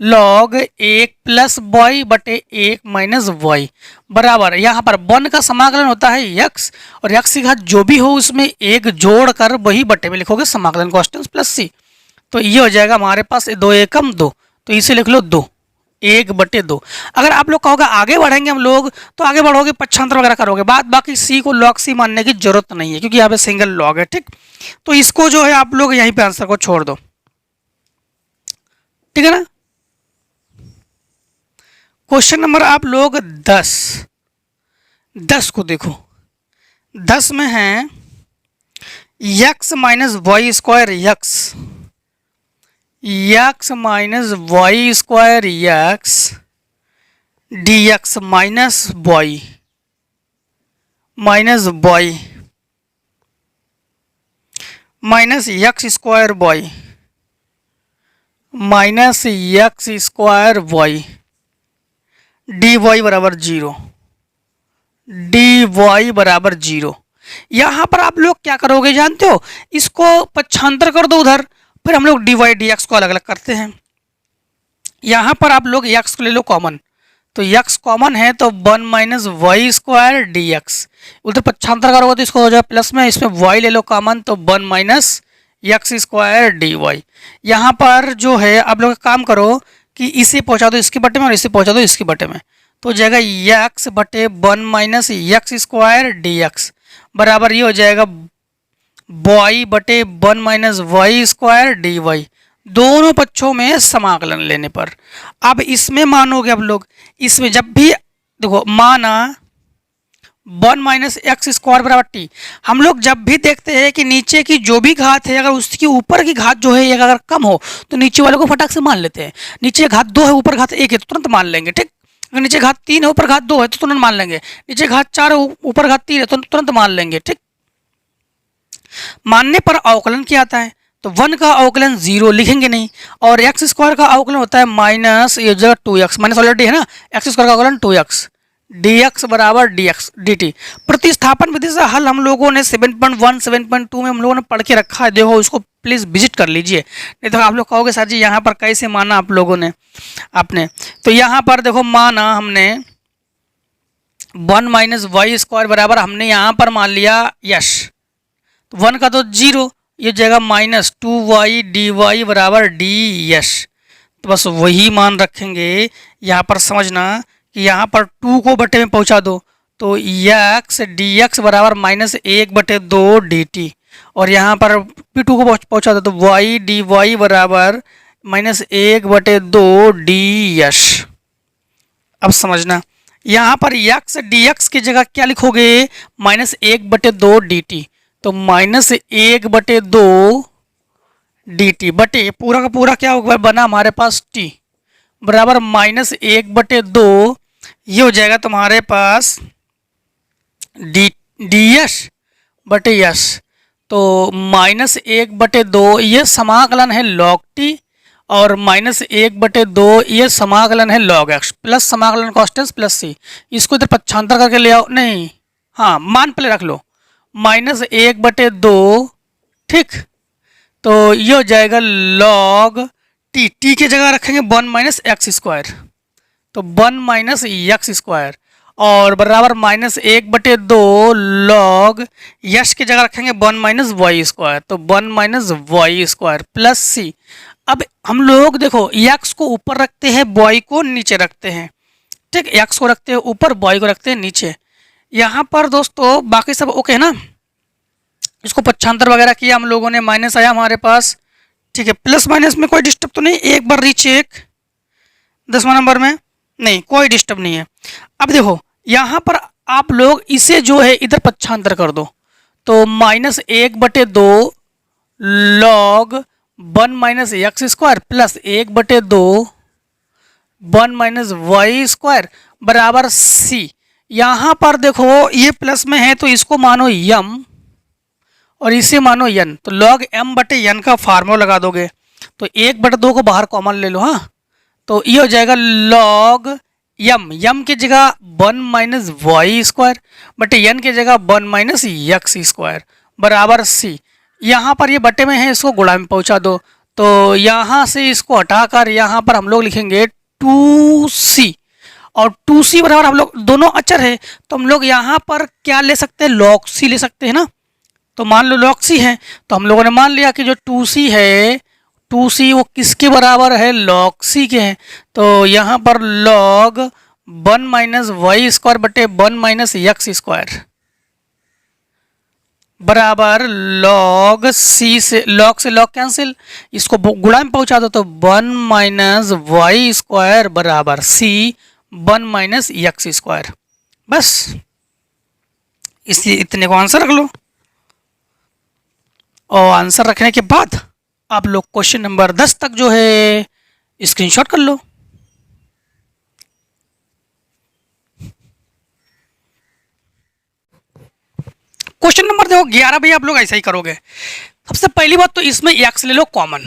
लॉग 1 प्लस वाई बटे 1 माइनस वाई बराबर, यहाँ पर वन का समाकलन होता है x और x की घात जो भी हो उसमें एक जोड़ कर वही बटे में लिखोगे समाकलन कांस्टेंट प्लस c, तो ये हो जाएगा हमारे पास 2 एकम 2, तो इसे लिख लो 2, 1/2। अगर आप लोग कहोगे आगे बढ़ेंगे हम लोग, तो आगे बढ़ोगे पक्षांतर वगैरह करोगे, बाकी c को लॉग c मानने की जरूरत नहीं है क्योंकि यहाँ पे सिंगल लॉग है, ठीक। तो इसको जो है आप लोग यहीं पे आंसर को छोड़ दो, ठीक है ना। क्वेश्चन नंबर आप लोग 10 को देखो, 10 में है x minus y square x minus y square x d x minus y minus x square y minus x square Y D y बराबर 0, डी वाई बराबर 0। यहाँ पर आप लोग क्या करोगे जानते हो, इसको पक्षांतर कर दो उधर, फिर हम लोग डी वाई डी एक्स को अलग अलग करते हैं। यहाँ पर आप लोग एक्स को ले लो कॉमन, तो एक्स कॉमन है तो 1 minus y square d x, उधर पक्षांतर करोगे तो इसको हो जाए प्लस में, इसमें वाई ले लो कॉमन तो 1 minus x square d y. यहाँ पर जो है आप लोग काम करो कि इसे पहुँचा दो इसके बटे में और इसे पहुँचा दो इसके बटे में, तो हो जाएगा एक्स बटे 1 minus x square d x बराबर ये हो जाएगा वाई बटे 1 minus y square d y, दोनों पक्षों में समाकलन लेने पर। अब इसमें मानोगे आप लोग, इसमें जब भी देखो माना 1 माइनस एक्स स्क्वायर बराबर टी, हम लोग जब भी देखते हैं कि नीचे की जो भी घात है अगर उसकी ऊपर की घात जो है अगर कम हो तो नीचे वाले को फटाक से मान लेते हैं। नीचे घात 2 है ऊपर घात 1 है तो तुरंत मान लेंगे, ठीक। अगर नीचे घात 3 है ऊपर घात 2 है तो तुरंत मान लेंगे। नीचे घात 4 है ऊपर घात 3 है तो तुरंत मान लेंगे, ठीक। मानने पर अवकलन क्या आता है, तो 1 का अवकलन 0 लिखेंगे नहीं, और एक्स स्क्वायर का अवकलन होता है माइनस ये जगह 2x, माइनस ऑलरेडी है ना, एक्स स्क्वायर का अवकलन 2x, dx बराबर dx dt। प्रतिस्थापन विधि से हल हम लोगों ने 7.1 7.2 में हम लोगों ने पढ़ के रखा है, देखो उसको प्लीज़ विजिट कर लीजिए, नहीं तो आप लोग कहोगे सर जी यहाँ पर कैसे माना आप लोगों ने आपने। तो यहाँ पर देखो माना हमने 1 माइनस वाई स्क्वायर बराबर हमने यहाँ पर मान लिया यश, 1 का तो 0, ये जाएगा माइनस 2y dy बराबर डी यश। तो बस वही मान रखेंगे, यहाँ पर समझना कि यहाँ पर 2 को बटे में पहुँचा दो तो x dx बराबर माइनस 1/2 dt, और यहाँ पर भी 2 को पहुँचा दो तो y dy बराबर माइनस 1/2 डी यश। अब समझना यहाँ पर x dx की जगह क्या लिखोगे, माइनस 1/2 dt, तो माइनस 1/2 dt बटे पूरा का पूरा क्या होगा बना हमारे पास t बराबर माइनस 1/2, ये हो जाएगा तुम्हारे पास डी एस बटे यस, तो माइनस 1/2 ये समाकलन है लॉग टी, और माइनस 1/2 ये समाकलन है लॉग एक्स, प्लस समाकलन कॉन्स्टेंट प्लस सी, इसको इधर पक्षांतर करके ले आओ, नहीं हाँ मान पहले रख लो माइनस 1/2, ठीक। तो ये हो जाएगा लॉग टी, टी की जगह रखेंगे 1 माइनस एक्स स्क्वायर, तो 1 माइनस एक्स स्क्वायर और बराबर माइनस 1/2 लॉग यश की जगह रखेंगे 1 माइनस वाई स्क्वायर, तो 1 माइनस वाई स्क्वायर प्लस सी। अब हम लोग देखो एक्स को ऊपर रखते हैं वाई को नीचे रखते हैं, ठीक, एक्स को रखते हैं ऊपर वाई को रखते हैं नीचे। यहाँ पर दोस्तों बाकी सब ओके है ना, इसको पक्षांतर वगैरह किया हम लोगों ने, माइनस आया हमारे पास, ठीक है। प्लस माइनस में कोई डिस्टर्ब तो नहीं, एक बार रीचेक 10वां नंबर में, नहीं कोई डिस्टर्ब नहीं है। अब देखो यहाँ पर आप लोग इसे जो है इधर पक्षांतर कर दो, तो minus 1/2 log 1 minus x square plus 1/2 1 minus y square बराबर सी। यहाँ पर देखो ये प्लस में है तो इसको मानो यम और इसे मानो यन, तो लॉग m बटे यन का फार्मूला लगा दोगे, तो 1/2 को बाहर कॉमन ले लो, हाँ, तो ये हो जाएगा लॉग यम की जगह 1 माइनस वाई स्क्वायर बटे यन की जगह 1 माइनस एक्स स्क्वायर बराबर सी। यहाँ पर ये बटे में है, इसको गुणा में पहुँचा दो, तो यहाँ से इसको हटाकर यहाँ पर हम लोग लिखेंगे 2c, और 2c बराबर हम लोग दोनों अचर है तो हम लोग यहाँ पर क्या ले सकते हैं, लॉग सी ले सकते हैं ना। तो मान लो लॉग सी है, तो हम लोगों ने मान लिया कि जो 2c है 2c वो किसके बराबर है, लॉग सी के हैं, तो यहाँ पर लॉग 1 माइनस वाई स्क्वायर बटे 1 माइनस एक्स स्क्वायर बराबर लॉग सी से लॉग कैंसिल, इसको गुणा में पहुँचा दो तो 1 माइनस वाई स्क्वायर बराबर सी 1 माइनस एक्स स्क्वायर। बस इसी इतने को आंसर रख लो, और आंसर रखने के बाद आप लोग क्वेश्चन नंबर 10 तक जो है स्क्रीनशॉट कर लो। क्वेश्चन नंबर देखो 11 भी आप लोग ऐसा ही करोगे। सबसे पहली बात तो इसमें x ले लो कॉमन,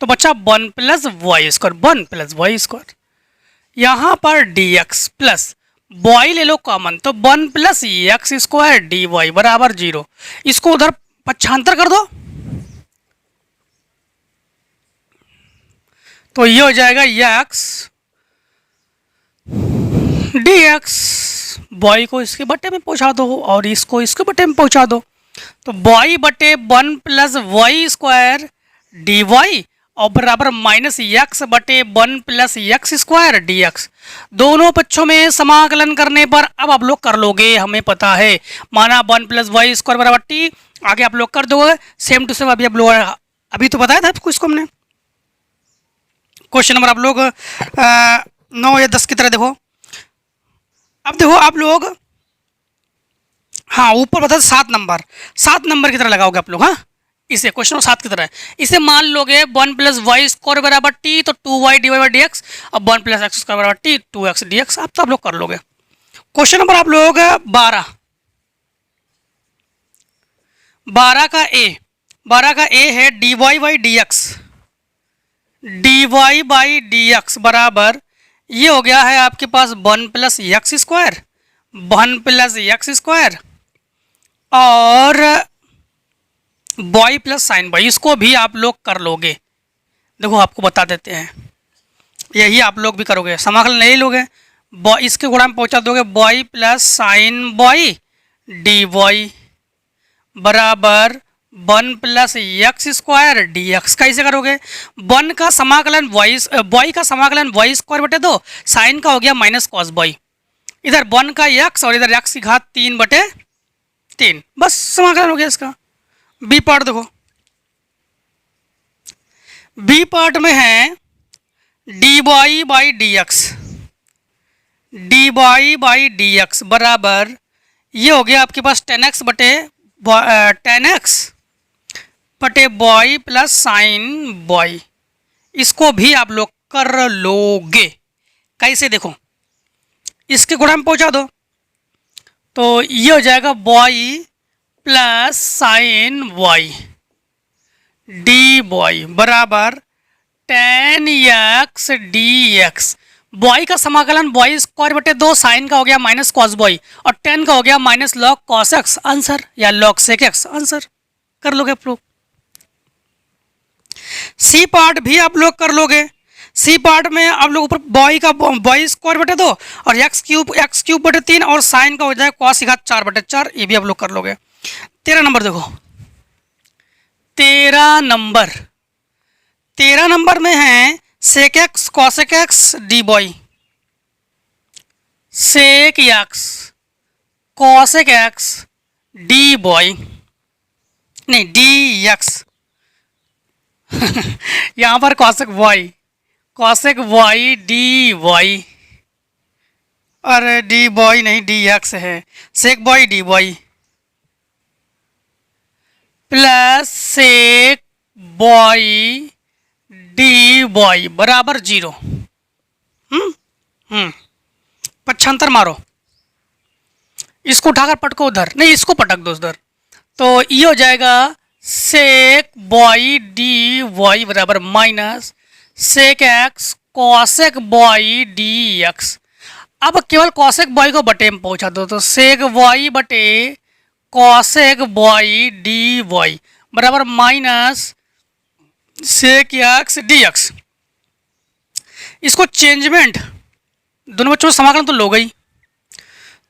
तो बच्चा 1 plus y square, 1 plus y square, यहाँ पर dx प्लस y ले लो कॉमन, तो 1 plus x square d y बराबर 0, इसको उधर पक्षांतर कर दो, तो ये हो जाएगा x dx, y को इसके बटे में पहुंचा दो और इसको इसके बटे में पहुंचा दो, तो बॉय बटे 1 plus y square d y और बराबर माइनस यक्स बटे 1 plus x square d x. दोनों पक्षों में समाकलन करने पर अब आप लोग कर लोगे, हमें पता है। माना 1 प्लस वाई स्क्वायर बराबर टी, आगे आप लोग कर दोगे सेम टू सेम। अभी आप लोग अभी तो बताया था आपको इसको हमने। क्वेश्चन नंबर आप लोग 9 या 10 की तरह देखो। अब देखो आप लोग, हाँ ऊपर बता 7 नंबर की तरह लगाओगे आप लोग। हाँ इसे क्वेश्चन 7 की तरह इसे मान लोगे 1 प्लस वाई स्क्वायर बराबर टी, तो 2y d y by d x, अब 1 प्लस एक्स स्क्वायर बराबर टी 2x डी एक्स। अब तो आप लोग कर लोगे। क्वेश्चन नंबर आप लोग 12 का ए है d y by d x, d y by d x बराबर ये हो गया है आपके पास 1 plus x square, 1 plus x square और बॉय प्लस साइन बॉय। इसको भी आप लोग कर लोगे। देखो आपको बता देते हैं, यही आप लोग भी करोगे। समाकलन नहीं लोगे, इसके गुणा में पहुंचा दोगे boy plus sine boy d y बराबर 1 plus x square d x. कैसे करोगे? 1 का समाकलन बॉय का समाकलन वाई स्क्वायर बटे 2, साइन का हो गया माइनस कॉस बॉय, इधर 1 का एक्स और इधर एक्स की घात 3 बटे 3, बस समाकलन हो गया इसका। बी पार्ट देखो, बी पार्ट में है d y by d x, d y by d x बराबर ये हो गया आपके पास 10x बटे बॉय प्लस साइन बॉय। इसको भी आप लोग कर लोगे। कैसे? देखो इसके गुणा में पहुंचा दो तो ये हो जाएगा y plus sine y d y बराबर 10x डी एक्स। बॉय का समाकलन बॉय स्क्वायर बटे 2, साइन का हो गया माइनस कॉस बॉय और 10 का हो गया minus log cos x, answer, या लॉग सेक एक्स, आंसर। कर लोगे आप लोग। सी पार्ट भी आप लोग कर लोगे। सी पार्ट में आप लोग ऊपर बॉय का बॉय स्क्वायर बटे 2 और एक्स क्यूब बटे 3 और साइन का हो जाए कॉस की घात 4 बटे 4, ये भी आप लोग कर लोगे। 13 नंबर देखो, 13 नंबर में है sec x cosec x d y, sec x cosec x d y, नहीं डी एक्स यहां पर कॉसेक वाई डी वाई, और डी बॉय नहीं डी एक्स है, sec y d y plus sec y d y बराबर 0। पक्षांतर मारो, इसको उठाकर पटको उधर, नहीं इसको पटक दो उधर, तो ये हो जाएगा सेक बॉय डी वाई बराबर minus sec x cosec y d x. अब केवल कॉसेक बॉय को बटे में पहुंचा दो तो सेक वाई बटे कॉसेक बॉय डी वाई बराबर minus sec x d x. इसको चेंजमेंट दोनों बच्चों में समाकलन तो लो गई,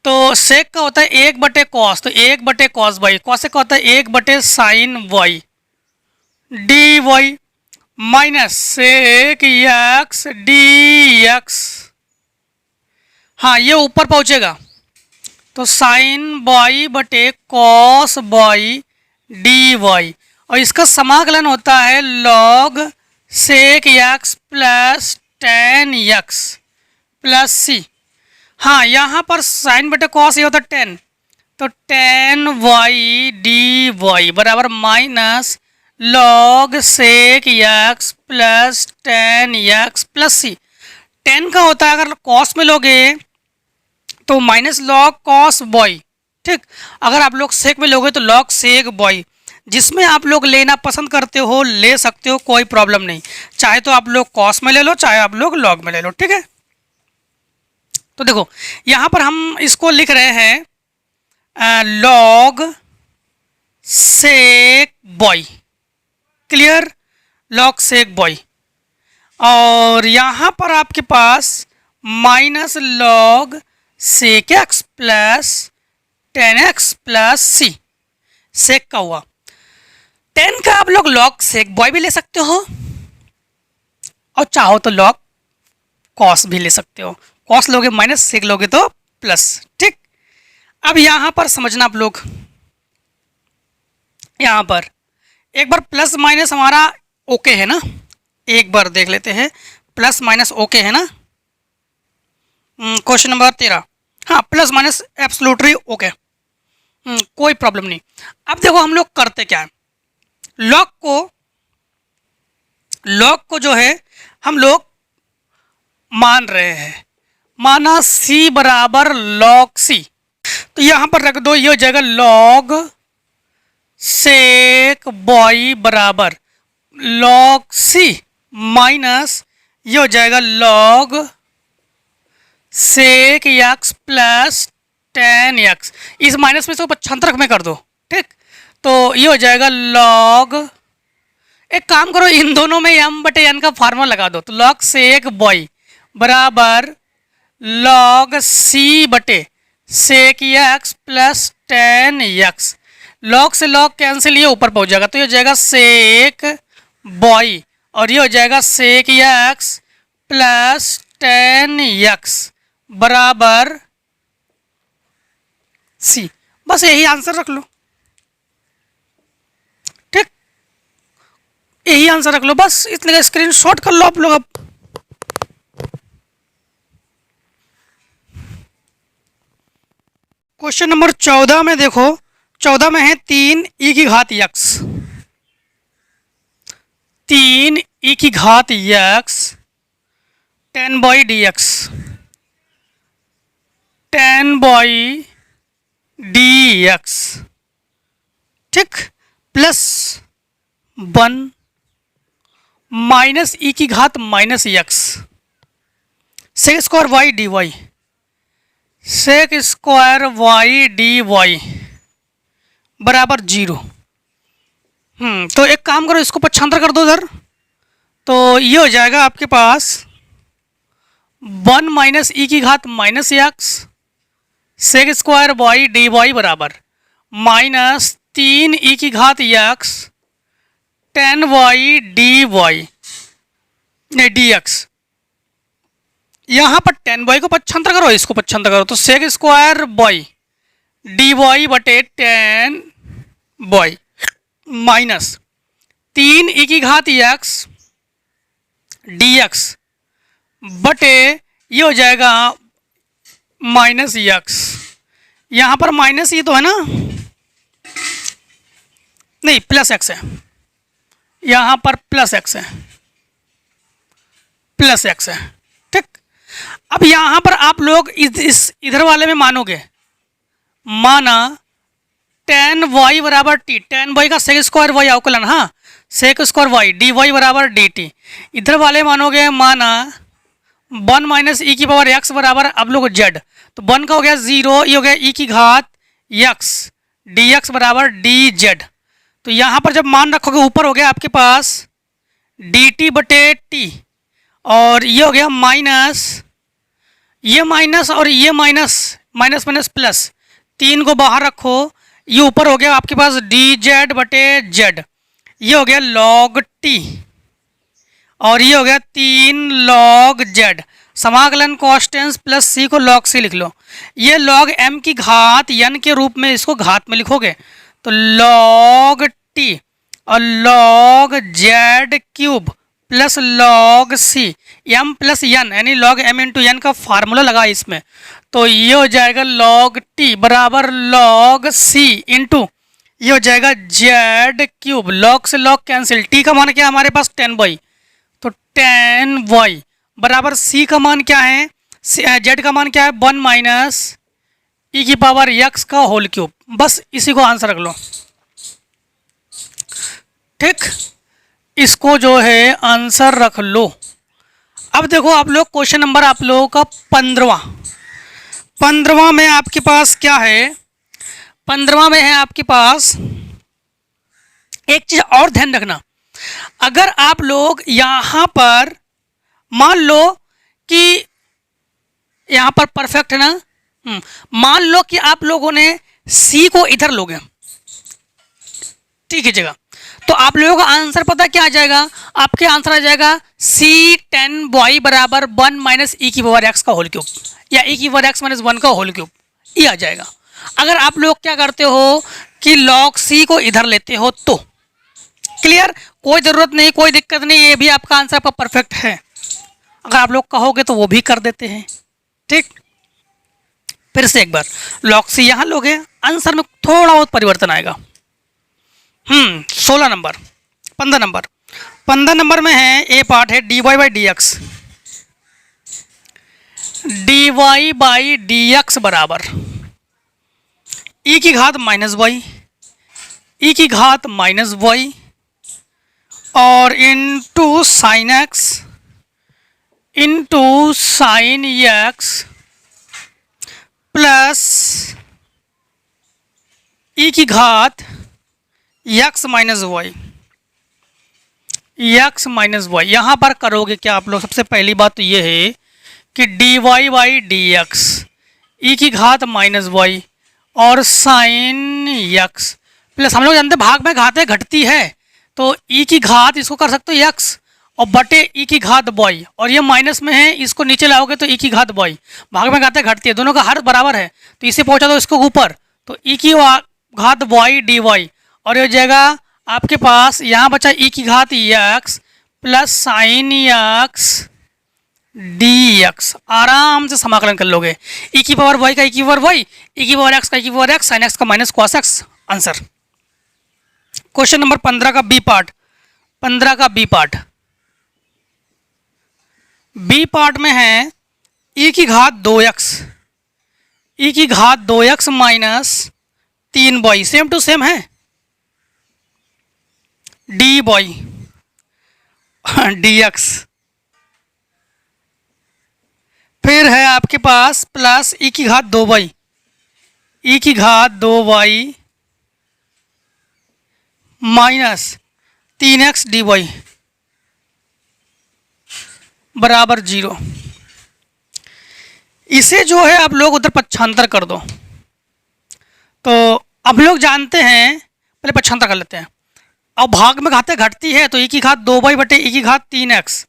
तो सेक का होता है 1 बटे कॉस, तो 1 बटे कॉस वाई, कॉसेक का होता है 1 बटे sine y D y minus sec x d x. हाँ ये ऊपर पहुंचेगा तो साइन वाई बटे कॉस वाई डी वाई, और इसका समाकलन होता है log sec x plus 10x plus c. हाँ यहाँ पर साइन बटे कॉस ये होता है 10, तो 10y डी वाई बराबर minus log sec x plus 10x plus c. 10 का होता है अगर कॉस में लोगे तो माइनस लॉग कॉस बॉय, ठीक। अगर आप लोग सेक में लोगे तो लॉग सेक बॉय, जिसमें आप लोग लेना पसंद करते हो ले सकते हो, कोई प्रॉब्लम नहीं। चाहे तो आप लोग कॉस में ले लो, चाहे आप लोग लॉग में ले लो, ठीक है। तो देखो यहाँ पर हम इसको लिख रहे हैं log sec y, clear, log sec y, और यहाँ पर आपके पास minus log sec x plus 10x plus c. Sec का हुआ। 10 का आप लोग लॉग सेक बॉय भी ले सकते हो और चाहो तो लॉग कॉस भी ले सकते हो। कॉस लोगे माइनस, सेक लोगे तो प्लस। ठीक, अब यहां पर समझना आप लोग, यहां पर एक बार प्लस माइनस हमारा ओके है ना, एक बार देख लेते हैं प्लस माइनस ओके है ना। क्वेश्चन नंबर 13, हाँ प्लस माइनस एब्सोल्युटली ओके, कोई प्रॉब्लम नहीं। अब देखो हम लोग करते क्या है, लॉग को जो है हम लोग मान रहे हैं, माना c बराबर लॉग c, तो यहां पर रख दो, ये हो जाएगा लॉग सेक बॉय बराबर लॉग c माइनस ये हो जाएगा log sec x plus ten x. इस माइनस में से 75 में कर दो। ठीक, तो ये हो जाएगा लॉग, एक काम करो इन दोनों में m बटे n का फार्मूला लगा दो, तो लॉग सेक बॉय बराबर लॉग c बटे सेक x plus ten x. Log से लॉग कैंसिल, ये ऊपर पहुंच जाएगा, तो ये हो जाएगा सेक बॉय और ये हो जाएगा सेक x प्लस टेन एक्स बराबर c। बस यही आंसर रख लो। ठीक, यही आंसर रख लो, बस इतने का स्क्रीनशॉट कर लो आप लोग। अब क्वेश्चन नंबर 14 में देखो, 14 में है 3 e की घात x, 3 e की घात x 10 by d x, 10 by d x. ठीक, प्लस 1 माइनस ई की घात minus x, sec square Y D y, sec square Y D y बराबर 0। तो एक काम करो, इसको 75 कर दो उधर, तो ये हो जाएगा आपके पास 1 माइनस ई की घात minus x sec square Y D y बराबर माइनस 3 ई की घात एक्स 10 वाई डी वाई नहीं डी एक्स। यहाँ पर 10 वाई को 75 करो, इसको 75 करो, तो sec square Y D y बटे 10 वाई माइनस 3 ई की घात एक्स डी एक्स बटे ये हो जाएगा माइनस एक्स। यहाँ पर माइनस ये तो है ना, नहीं प्लस एक्स है, यहाँ पर प्लस एक्स है, प्लस एक्स है। ठीक, अब यहाँ पर आप लोग इस इधर वाले में मानोगे, माना 10 वाई बराबर टी, 10 वाई का सेक स्क्वायर वाई अवकलन, हाँ sec square Y D y बराबर डी टी। इधर वाले मानोगे, माना 1 माइनस ई की पावर एक्स बराबर अब लोग जेड, तो 1 का हो गया 0, ये हो गया ई की घात एक्स डी एक्स बराबर डी जेड। तो यहाँ पर जब मान रखोगे ऊपर हो गया आपके पास डी टी बटे टी और ये हो गया माइनस, ये माइनस और ये माइनस, माइनस माइनस प्लस, 3 को बाहर रखो, ये ऊपर हो गया आपके पास डी जेड बटे जेड, ये हो गया लॉग टी और ये हो गया 3 लॉग जेड। समाकलन कॉन्स्टेंस प्लस सी को लॉग सी लिख लो, ये लॉग एम की घात एन के रूप में इसको घात में लिखोगे, तो लॉग टी और log z cube plus log c m plus n यानी लॉग एम इंटू एन का फार्मूला लगा इसमें, तो ये हो जाएगा लॉग टी बराबर लॉग सी इंटू ये हो जाएगा जेड क्यूब, लॉग से लॉग कैंसिल, टी का मान क्या है हमारे पास 10 वाई, तो 10 वाई बराबर सी का मान क्या है, जेड का मान क्या है 1 माइनस ई की पावर एक्स का होल क्यूब। बस इसी को आंसर रख लो। ठीक, इसको जो है आंसर रख लो। अब देखो आप लोग क्वेश्चन नंबर आप लोगों का 15वां में आपके पास क्या है, 15वां में है आपके पास एक चीज और ध्यान रखना, अगर आप लोग यहां पर मान लो कि यहां पर परफेक्ट है ना, मान लो कि आप लोगों ने सी को इधर लोगे, ठीक है जगह। तो आप लोगों का आंसर पता क्या आ जाएगा, आपके आंसर आ जाएगा C10y बराबर 1 माइनस ई की पावर एक्स का होल क्यूब, या ई की पावर एक्स माइनस 1 का होल क्यूब, ये आ जाएगा। अगर आप लोग क्या करते हो कि log c को इधर लेते हो तो क्लियर, कोई ज़रूरत नहीं, कोई दिक्कत नहीं, ये भी आपका आंसर आपका परफेक्ट है। अगर आप लोग कहोगे तो वो भी कर देते हैं, ठीक। फिर से एक बार log c यहाँ लोगे, आंसर में थोड़ा बहुत परिवर्तन आएगा। 16 नंबर, 15 नंबर में है, ए पार्ट है dy by d x, d y by d x बराबर ई की घात माइनस वाई, ई की घात माइनस वाई और into sine x into sine x plus e की घात x minus y, x minus y. यहाँ पर करोगे क्या आप लोग, सबसे पहली बात तो ये है कि d y by d x, e की घात माइनस वाई और साइन एक्स प्लस, हम लोग जानते हैं भाग में घातें घटती है, तो ई की घात इसको कर सकते हो एक्स और बटे ई की घात वाई, और ये माइनस में है, इसको नीचे लाओगे तो ई की घात वाई, भाग में घातें घटती है, दोनों का हर बराबर है, तो इसे पहुंचा दो इसको ऊपर, तो ई की घात वाई डी वाई, और ये जगह आपके पास यहाँ बचा ई की घात x plus sign x d x, आराम से समाकलन कर लोगे, ई की पावर वाई का ई की पावर वाई, ई की पावर एक्स का ई की पावर एक्स, साइन एक्स का minus cos x, answer. Question number 15 का बी पार्ट, 15 का बी पार्ट, बी पार्ट में है ई की घात 2x, ई की घात 2x minus 3y, same to same है, डी वाई डी एक्स, फिर है आपके पास प्लस ई की घात 2y, ई की घात 2y minus 3x D y बराबर 0। इसे जो है आप लोग उधर पक्षांतर कर दो, तो अब लोग जानते हैं, पहले पक्षांतर कर लेते हैं। अब भाग में घातें घटती है, तो ई की घात 2y बटे ई की घात 3x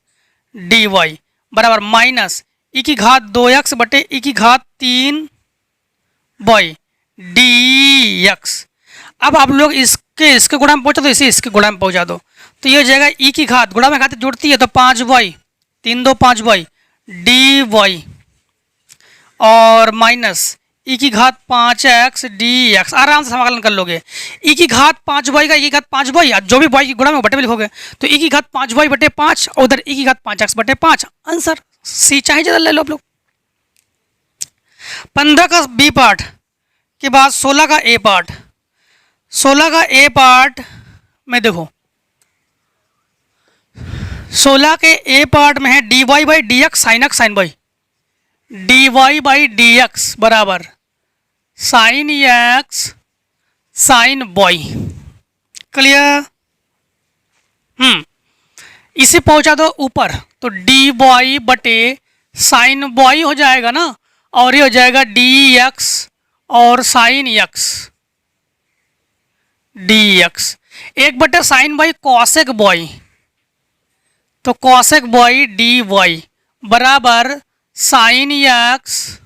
डी वाई बराबर माइनस ई की घात 2x बटे ई की घात 3y डी एक्स। अब आप लोग इसके गुणा में पहुंचा दो, इसे इसके गुणा में पहुंचा दो, तो ये हो जाएगा ई की घात, गुणा में घातें जुड़ती है तो 5y, 3 2 5y डी वाई और माइनस ई की घात 5x डी एक्स, आराम से समाकलन कर लोगे। ई की घात 5y का ई की घात 5y, जो भी y की गुणा में बटे में लिखोगे तो ई की घात 5y बटे 5 और उधर ई की घात 5x बटे 5, आंसर सी, चाहे ज़्यादा ले लो आप लोग। 15 का बी पार्ट के बाद 16 का ए पार्ट, 16 का ए पार्ट में देखो, 16 के ए पार्ट में है d y by d x sine x sine y, D y by d x बराबर sine x sine y, clear. इसे पहुंचा दो ऊपर, तो डी वाई बटे साइन वाई हो जाएगा ना, और ये हो जाएगा डी एक्स और साइन एक्स डी एक्स, एक बटे साइन वाई कॉसेक वाई, तो कॉसेक वाई डी वाई बराबर sine x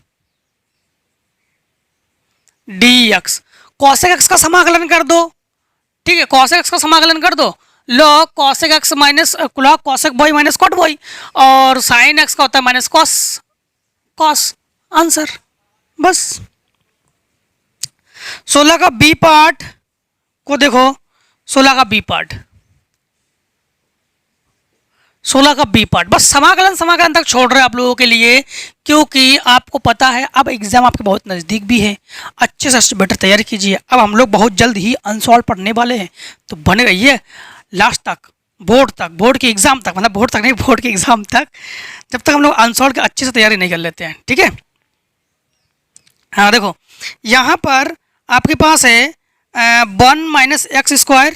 d x. Cosec x का समाकलन कर दो, ठीक है, कॉसेक एक्स का समाकलन कर दो, log cosec x minus log cosec y minus cot y, और साइन एक्स का होता है माइनस कॉस कॉस, आंसर बस। 16 का बी पार्ट को देखो, 16 का बी पार्ट, 16 का बी पार्ट, बस समाकलन तक छोड़ रहे हैं आप लोगों के लिए, क्योंकि आपको पता है अब एग्जाम आपके बहुत नज़दीक भी है, अच्छे से बेटर तैयारी कीजिए। अब हम लोग बहुत जल्द ही अनसॉल्व पढ़ने वाले हैं, तो बने रहिए लास्ट तक, बोर्ड के एग्ज़ाम तक, मतलब बोर्ड तक नहीं, बोर्ड के एग्ज़ाम तक, जब तक हम लोग अनसॉल्व की अच्छे से तैयारी नहीं कर लेते हैं, ठीक है। हाँ देखो, यहाँ पर आपके पास है 1 minus x square,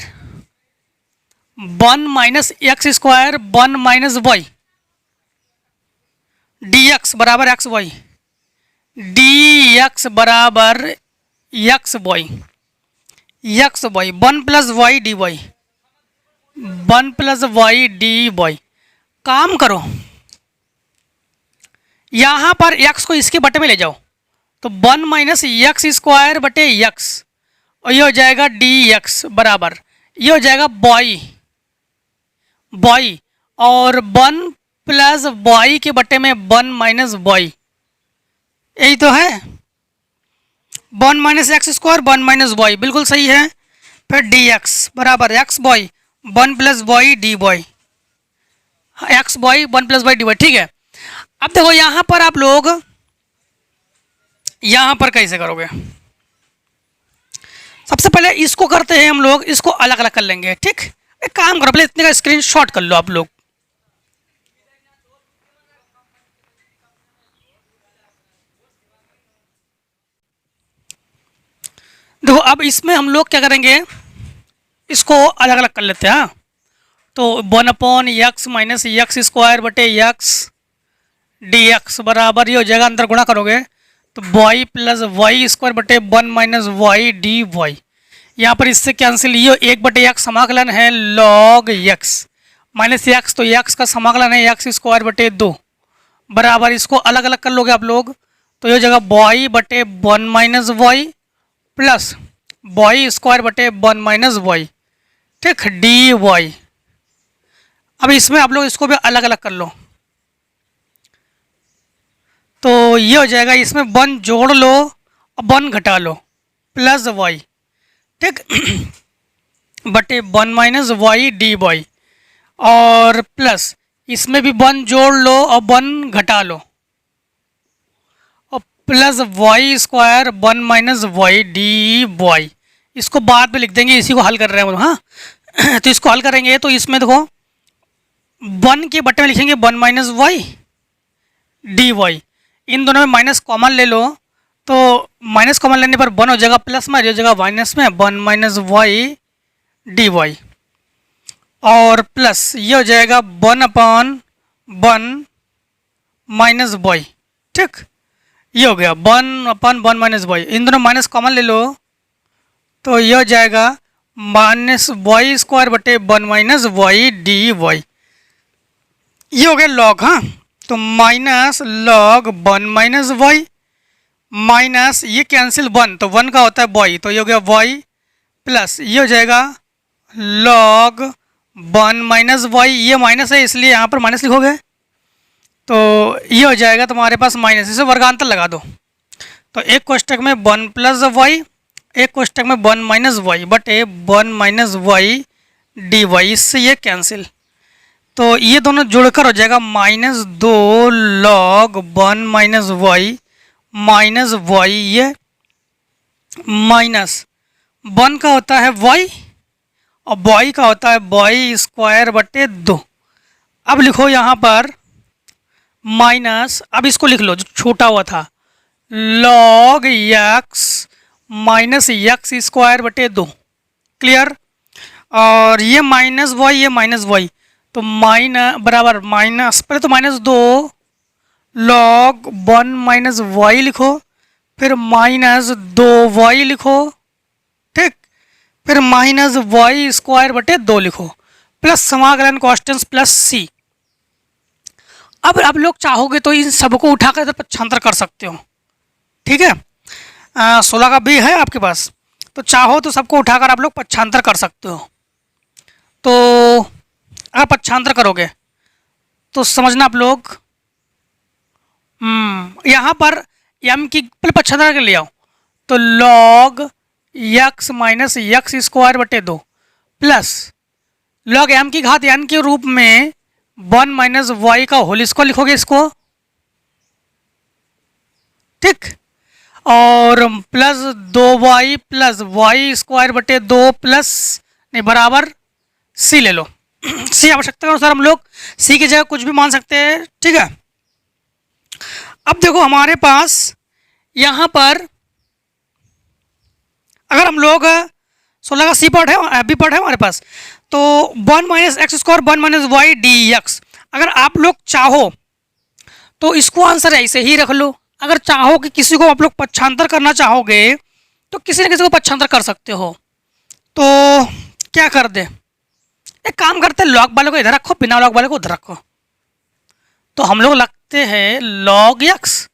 1 minus x square 1 minus y d x बराबर एक्स वाई, डी एक्स बराबर x y, x y, 1 + y dy, 1 + y dy। काम करो, यहाँ पर x को इसके बटे में ले जाओ, तो 1 - x² और ये हो जाएगा dx बराबर, ये हो जाएगा y और 1 + y के बटे में 1 - y, यही तो है। 1 - x², 1 - y, बिल्कुल सही है। फिर dx बराबर x y 1 + y dy, x y 1 + y dy, ठीक है। अब देखो यहाँ पर आप लोग यहाँ पर कैसे करोगे, सबसे पहले इसको करते हैं हम लोग, इसको अलग अलग कर लेंगे, ठीक। एक काम करो, पहले इतने का स्क्रीनशॉट कर लो आप लोग। देखो अब इसमें हम लोग क्या करेंगे, इसको अलग अलग कर लेते हैं। हाँ, तो 1/x - x² बटे x dx बराबर ये हो जाएगा, अंदर गुणा करोगे तो y + y² बटे 1 - y dy। यहाँ पर इससे कैंसिल, ये 1/x समाकलन है log x माइनस x, तो x का समाकलन है x² बटे 2 बराबर, इसको अलग अलग कर लोगे आप लोग तो ये हो जाएगा y बटे 1 - y प्लस y² बटे 1 - y, ठीक, dy। अब इसमें आप लोग इसको भी अलग अलग कर लो, तो ये हो जाएगा, इसमें 1 जोड़ लो और 1 घटा लो प्लस y, ठीक, बटे 1 - y dy, और प्लस इसमें भी 1 जोड़ लो और 1 घटा लो और प्लस y² 1 - y dy। इसको बाद में लिख देंगे, इसी को हल कर रहे हैं हम। हाँ तो इसको हल करेंगे तो इसमें देखो 1 के बटे में लिखेंगे 1 - y dy, इन दोनों में माइनस कॉमन ले लो, तो माइनस कॉमन लेने पर 1 हो जाएगा प्लस में, ये हो जाएगा माइनस में 1 - y dy, और प्लस ये हो जाएगा 1/1 - y, ठीक, ये हो गया 1/1 - y, इन दोनों माइनस कॉमन ले लो तो ये हो जाएगा -y² बटे 1 - y dy, ये हो गया लॉग। हाँ, तो माइनस लॉग 1 - y माइनस ये कैंसिल 1, तो 1 का होता है y, तो ये हो गया y प्लस ये हो जाएगा लॉग 1 - y, ये माइनस है इसलिए यहाँ पर माइनस लिखोगे, तो ये हो जाएगा तुम्हारे पास माइनस, इसे वर्गांतर लगा दो, तो एक कोष्टक में 1 + y, एक कोष्टक में 1 - y बटे 1 - y dy, इससे ये कैंसिल, तो ये दोनों जुड़कर हो जाएगा -2 log 1 - y माइनस y, ये माइनस 1 का होता है y और y का होता है y² बटे 2। अब लिखो यहाँ पर माइनस, अब इसको लिख लो जो छोटा हुआ था, log x माइनस x² बटे 2, क्लियर, और ये -y, ये -y, तो बराबर माइनस, पहले तो -2 log 1 - y लिखो, फिर -2y लिखो, ठीक, फिर -y² बटे 2 लिखो, प्लस समाकलन कॉन्स्टेंट्स प्लस c। अब आप लोग चाहोगे तो इन सबको उठाकर इधर पक्षांतर कर सकते हो, ठीक है। 16 का b है आपके पास, तो चाहो तो सबको उठाकर आप लोग पक्षांतर कर सकते हो। तो अगर पक्षांतर करोगे तो समझना आप लोग, यहाँ पर m की पहले पक्षांतर करके ले आओ, तो log x माइनस x² बटे 2 प्लस log m की घात n के रूप में 1 - y का होल स्क्वायर लिखोगे इसको, ठीक, और प्लस 2y प्लस y² बटे 2 प्लस नहीं बराबर c ले लो। c आवश्यकता के अनुसार हम लोग c की जगह कुछ भी मान सकते हैं, ठीक है। अब देखो हमारे पास यहाँ पर अगर हम लोग 16 का c पार्ट है, b पार्ट है हमारे पास, तो 1 - x² 1 - y dx, अगर आप लोग चाहो तो इसको आंसर ऐसे ही रख लो, अगर चाहो कि किसी को आप लोग पक्षांतर करना चाहोगे तो किसी न किसी को पक्षांतर कर सकते हो, तो क्या कर दे, एक काम करते हैं, लॉग वाले को इधर रखो, बिना लॉग वाले को उधर रखो। तो हम लोग लगते हैं log x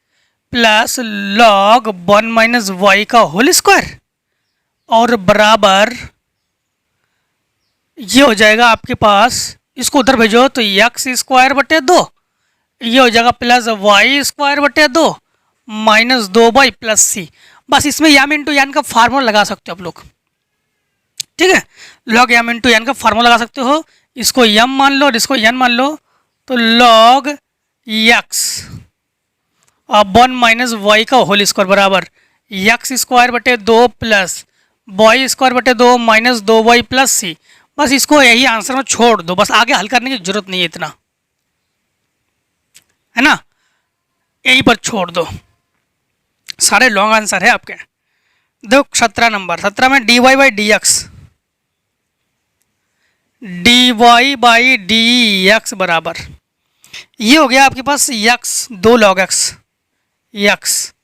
plus log 1 minus y का होल स्क्वायर और बराबर ये हो जाएगा आपके पास, इसको उधर भेजो तो एक्स स्क्वायर बटे 2, ये हो जाएगा प्लस वाई स्क्वायर बटे 2 माइनस 2 वाई प्लस सी। बस इसमें याम इंटू यान का फार्मूला लगा सकते हो आप लोग, ठीक है। लॉग याम इंटू यान का फार्मूला लगा सकते हो, इसको यम मान लो और इसको एन मान लो। तो लॉग एक्स और 1 माइनस वाई का होल स्क्वायर बराबर एक्स स्क्वायर बटे 2 प्लस वाई स्क्वायर बटे 2 माइनस 2 वाई प्लस सी। बस इसको यही आंसर में छोड़ दो, बस आगे हल करने की जरूरत नहीं है, इतना है ना, यहीं पर छोड़ दो, सारे लॉन्ग आंसर है आपके। देखो 17 नंबर, 17 में d y by d x, d y by d x बराबर ये हो गया आपके पास x 2 log x, x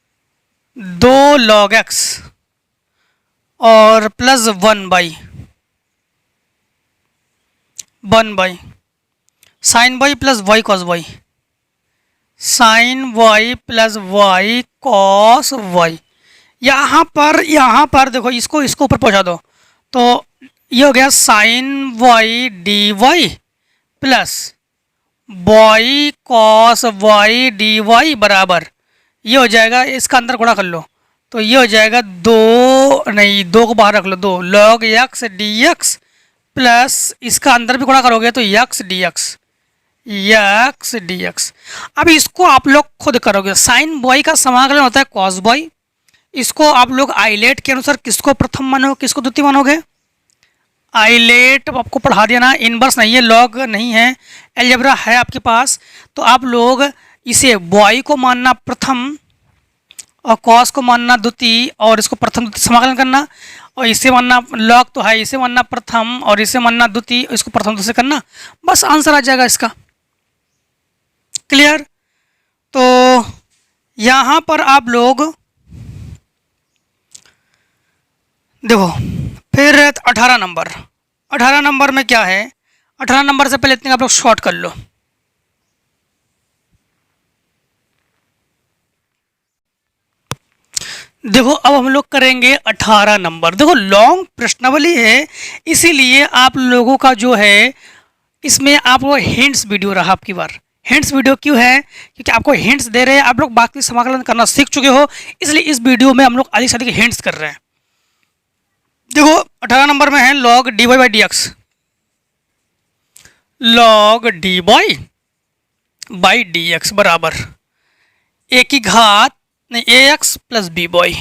2 log x और plus 1 by sine y plus y cos y, sine y plus y cos y. यहाँ पर देखो, इसको ऊपर पहुँचा दो तो ये हो गया sine y D y plus y cos y D y बराबर ये हो जाएगा, इसका अंदर गुणा कर लो तो ये हो जाएगा 2 को बाहर रख लो, 2 log x d x plus इसका अंदर भी गुणा करोगे तो एक्स डी एक्स। अब इसको आप लोग खुद करोगे, साइन बॉय का समाकलन होता है कॉस बॉय, इसको आप लोग आइलेट के अनुसार किसको प्रथम मानोगे किसको द्वितीय मानोगे, आइलेट आपको पढ़ा दिया ना, इनवर्स नहीं है, लॉग नहीं है, अलजेब्रा है आपके पास। तो आप लोग इसे बॉय को मानना प्रथम और कॉस को मानना द्वितीय और इसको प्रथम द्वितीय समाकलन करना, और इसे मानना लॉग तो है, इसे मानना प्रथम और इसे मानना द्वितीय, इसको प्रथम द्वितीय करना, बस आंसर आ जाएगा इसका। क्लियर। तो यहाँ पर आप लोग देखो फिर 18 नंबर, 18 नंबर में क्या है, 18 नंबर से पहले इतने आप लोग शॉर्ट कर लो। देखो अब हम लोग करेंगे 18 नंबर। देखो लॉन्ग प्रश्नावली है, इसीलिए आप लोगों का जो है इसमें आपको हिंट्स वीडियो रहा आपकी बार। हिंट्स वीडियो क्यों है, क्योंकि आपको हिंट्स दे रहे हैं, आप लोग बाकी समाकलन करना सीख चुके हो, इसलिए इस वीडियो में हम लोग अधिक से अधिक हिंट्स कर रहे हैं। देखो 18 नंबर में है log d y by d x, log d y by d x बराबर ए की घात नहीं a x plus b y,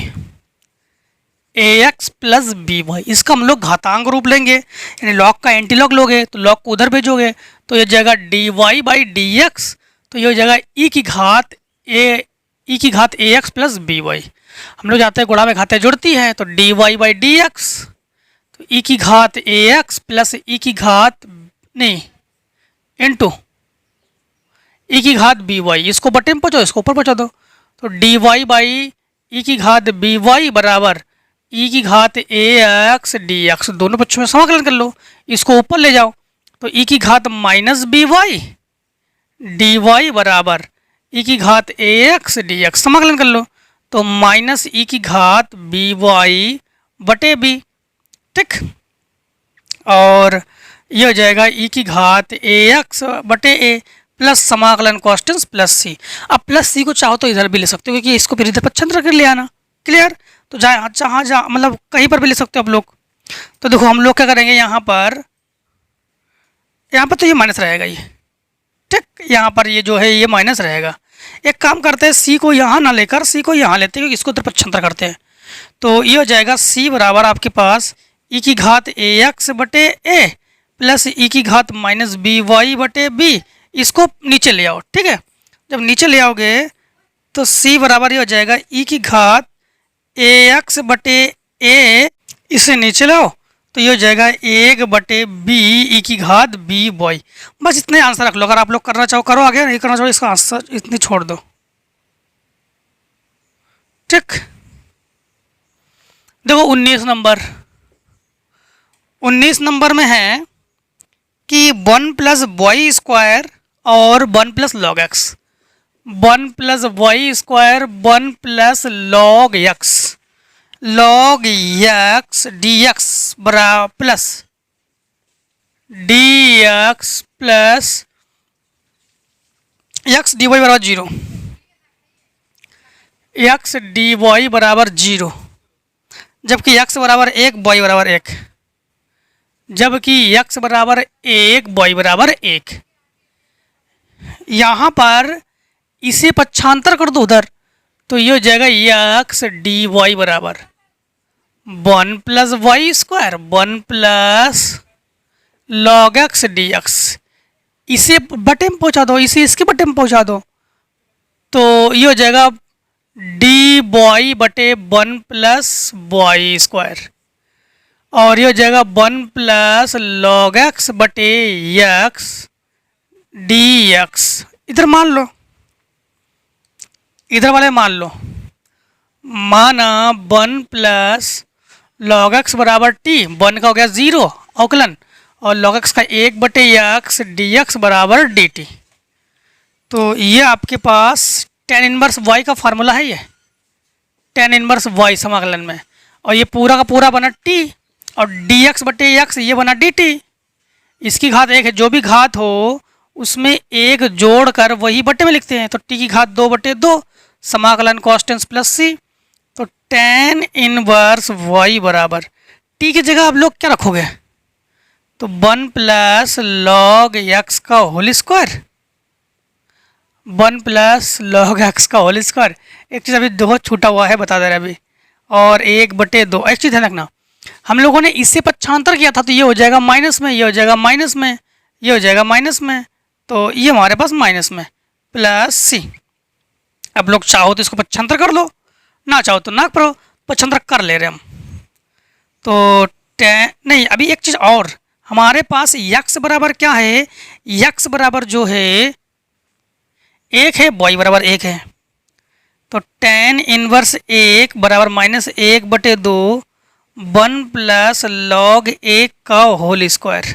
a x plus b y, इसका हम लोग घातांक रूप लेंगे, यानी लॉग का एंटी लॉग लोगे तो लॉग को उधर भेजोगे तो ये जाएगा d y by d x, तो ये हो जाएगा ई की घात a x plus b y. हम लोग जाते हैं गुणा में घातें जुड़ती हैं तो d y by d x, तो ई की घात ए एक्स प्लस ई की घात नहीं इंटू ई की घात बी वाई, इसको बटे में पहुँचो इसको ऊपर पहुँचा दो, तो डी वाई बाई ई की घात बी वाई बराबर ई की घात ए एक्स डी एक्स, दोनों पक्षों में समाकलन कर लो, इसको ऊपर ले जाओ तो ई की घात minus b y D y बराबर ई की घात ए एक्स डी एक्स, समाकलन कर लो तो माइनस ई की घात बी वाई बटे बी, ठीक, और ये हो जाएगा ई की घात ए एक्स बटे ए प्लस समाकलन कॉन्स्टेंट प्लस सी। अब प्लस सी को चाहो तो इधर भी ले सकते हो, क्योंकि इसको फिर इधर पक्षांतर कर ले आना। क्लियर। तो जहाँ मतलब कहीं पर भी ले सकते हो आप लोग। तो देखो हम लोग क्या करेंगे, यहाँ पर तो ये माइनस रहेगा ये, ठीक, यहाँ पर ये जो है ये माइनस रहेगा। एक काम करते हैं, सी को यहाँ ना लेकर सी को यहाँ लेते हैं, क्योंकि इसको इधर पक्षांतर करते हैं। तो ये हो जाएगा सी बराबर आपके पास ई की घात ए एक्स बटे ए प्लस ई की घात माइनस बी वाई बटे बी, इसको नीचे ले आओ, ठीक है। जब नीचे ले आओगे तो सी बराबर ये हो जाएगा ई की घात ए एक्स बटे ए, इसे नीचे लाओ तो ये हो जाएगा 1 बटे बी ई की घात बी वाई। बस इतने आंसर रख लो, अगर आप लोग करना चाहो करो, आगे नहीं करना चाहो इसका आंसर इतनी छोड़ दो, ठीक। देखो 19 नंबर, 19 नंबर में है कि 1 प्लस वाई स्क्वायर और 1 plus log x, 1 plus y square 1 plus log x, log x d x बराबर plus d x plus x d y बराबर 0, एक्स डी वाई बराबर 0, जबकि x बराबर 1 y बराबर 1, जबकि x बराबर 1 y बराबर 1। यहाँ पर इसे पक्षांतर कर दो उधर, तो ये हो जाएगा एक्स डी वाई बराबर 1 plus y square 1 plus log x d x. इसे बटे में पहुँचा दो, इसे इसके बटे में पहुँचा दो, तो ये हो जाएगा डी वाई बटे 1 प्लस वाई स्क्वायर, और ये हो जाएगा 1 प्लस लॉग एक्स बटे एक्स डी एक्स। इधर मान लो, इधर वाले मान लो, माना 1 प्लस लॉग एक्स बराबर टी, 1 का हो गया 0 अवकलन, और लॉग एक्स का 1 बटे एक्स डी एक्स बराबर डी टी। तो ये आपके पास tan इनवर्स y का फार्मूला है, ये tan इनवर्स y समाकलन में, और ये पूरा का पूरा बना t, और dx बटे x ये बना dt। इसकी घात 1 है, जो भी घात हो उसमें 1 जोड़ कर वही बटे में लिखते हैं, तो t की घात 2 बटे 2 समाकलन कॉन्स्टेंट प्लस c। तो tan इनवर्स y बराबर t की जगह आप लोग क्या रखोगे, तो 1 प्लस लॉग एक्स का whole square, 1 plus log x का होल स्क्वायर। एक चीज़ अभी बहुत छूटा हुआ है, बता दे रहा अभी, और 1 बटे 2। एक चीज़ ध्यान रखना, हम लोगों ने इससे पक्षांतर किया था, तो ये हो जाएगा माइनस में, ये हो जाएगा माइनस में, ये हो जाएगा माइनस में, तो ये हमारे पास माइनस में प्लस सी। अब लोग चाहो तो इसको पक्षांतर कर लो, ना चाहो तो ना करो, पक्षांतर कर ले रहे हम। तो नहीं, अभी एक चीज़ और, हमारे पास x बराबर क्या है, x बराबर जो है 1 है, y बराबर 1 है, तो tan इनवर्स 1 बराबर माइनस 1 बटे 2 1 प्लस लॉग 1 का होल स्क्वायर।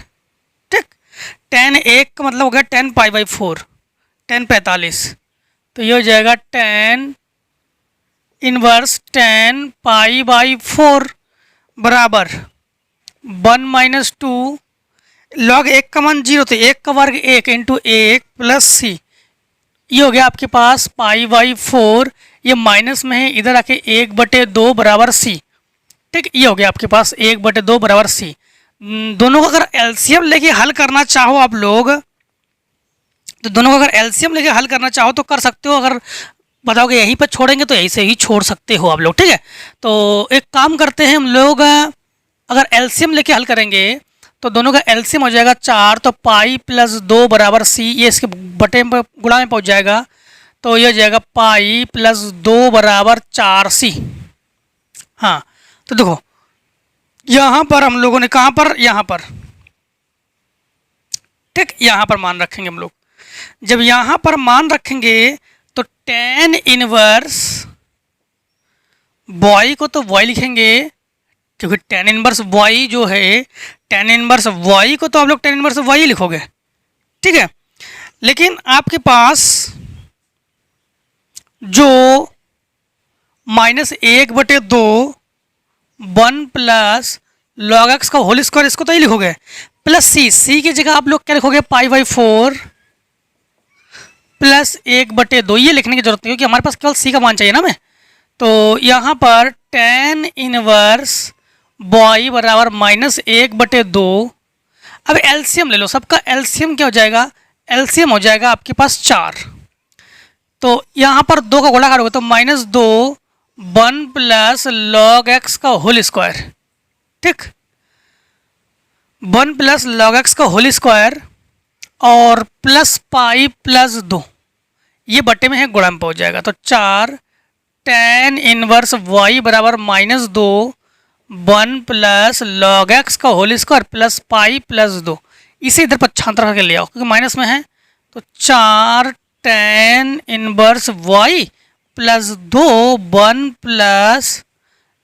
ठीक, tan 1 का मतलब हो गया tan पाई बाई 4, tan 45, तो ये हो जाएगा tan inverse tan pi by 4 बराबर 1 माइनस 2 लॉग 1 का मान 0, तो 1 का वर्ग 1 इंटू 1 प्लस सी। ये हो गया आपके पास पाई बाई 4, ये माइनस में है, इधर आके 1 बटे 2 बराबर सी। ठीक, ये हो गया आपके पास 1 बटे 2 बराबर सी। दोनों का अगर एलसीएम लेके हल करना चाहो आप लोग, तो दोनों का अगर एलसीएम लेके हल करना चाहो तो कर सकते हो, अगर बताओगे यहीं पर छोड़ेंगे तो यहीं से ही छोड़ सकते हो आप लोग। ठीक है, तो एक काम करते हैं हम लोग, अगर एलसीएम लेके हल करेंगे तो दोनों का एलसीएम हो जाएगा 4, तो पाई प्लस 2 बराबर सी, ये इसके बटे में गुणा में पहुंच जाएगा, तो ये हो जाएगा पाई प्लस 2 बराबर 4 सी। हाँ, तो देखो यहाँ पर हम लोगों ने कहाँ पर, यहाँ पर, ठीक, यहाँ पर मान रखेंगे हम लोग। जब यहाँ पर मान रखेंगे तो tan इनवर्स y को तो y लिखेंगे, क्योंकि tan इनवर्स y जो है, tan इनवर्स y को तो आप लोग tan इनवर्स y ही लिखोगे। ठीक है, लेकिन आपके पास जो माइनस 1 बटे 2 1 प्लस लॉग एक्स का होल स्क्वायर, इसको तो ही लिखोगे, प्लस सी, सी की जगह आप लोग क्या लिखोगे, पाई बाई 4 प्लस 1 बटे 2। ये लिखने की जरूरत नहीं, क्योंकि हमारे पास केवल सी का मान चाहिए ना हमें। तो यहाँ पर tan इनवर्स y बराबर माइनस 1 बटे 2। अब एलसीएम ले लो, सबका एलसीएम क्या हो जाएगा, एलसीएम हो जाएगा आपके पास 4, तो यहाँ पर 2 का गुणाकार होगा, तो माइनस 2 1 प्लस लॉग एक्स का होल स्क्वायर। ठीक, 1 प्लस लॉग एक्स का होल स्क्वायर और प्लस पाई प्लस 2, ये बटे में है, गुणा में पहुँच जाएगा, तो 4 tan इनवर्स y बराबर माइनस 2 1 प्लस लॉग एक्स का whole square plus pi plus 2। इसे इधर पक्षांतर करके ले आओ, क्योंकि माइनस में है, तो 4 tan inverse y plus 2 1 plus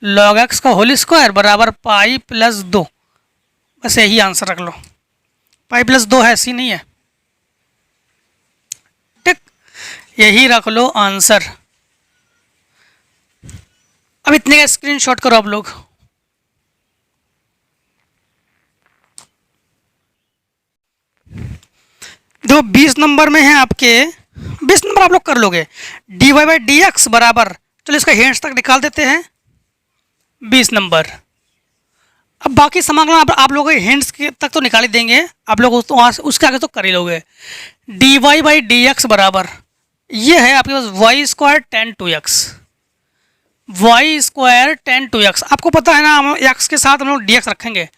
log x का होल स्क्वायर बराबर पाई प्लस 2 बस यही आंसर रख लो, पाई प्लस 2 है, सी नहीं है। ठीक, यही रख लो आंसर। अब इतने का स्क्रीनशॉट करो आप लोग। जो 20 नंबर में है आपके, 20 नंबर आप लोग कर लोगे। D y by d x बराबर, चलो इसका हिंट्स तक निकाल देते हैं। 20 नंबर, अब बाकी समाकलन आप लोग हिंट्स के तक तो निकाल ही देंगे आप लोग, तो वहाँ से उसके आगे तो कर ही लोगे। D y by d x बराबर, ये है आपके पास y square tan two x, y square tan two x. आपको पता है ना, हम एक्स के साथ हम लोग डी एक्स रखेंगे,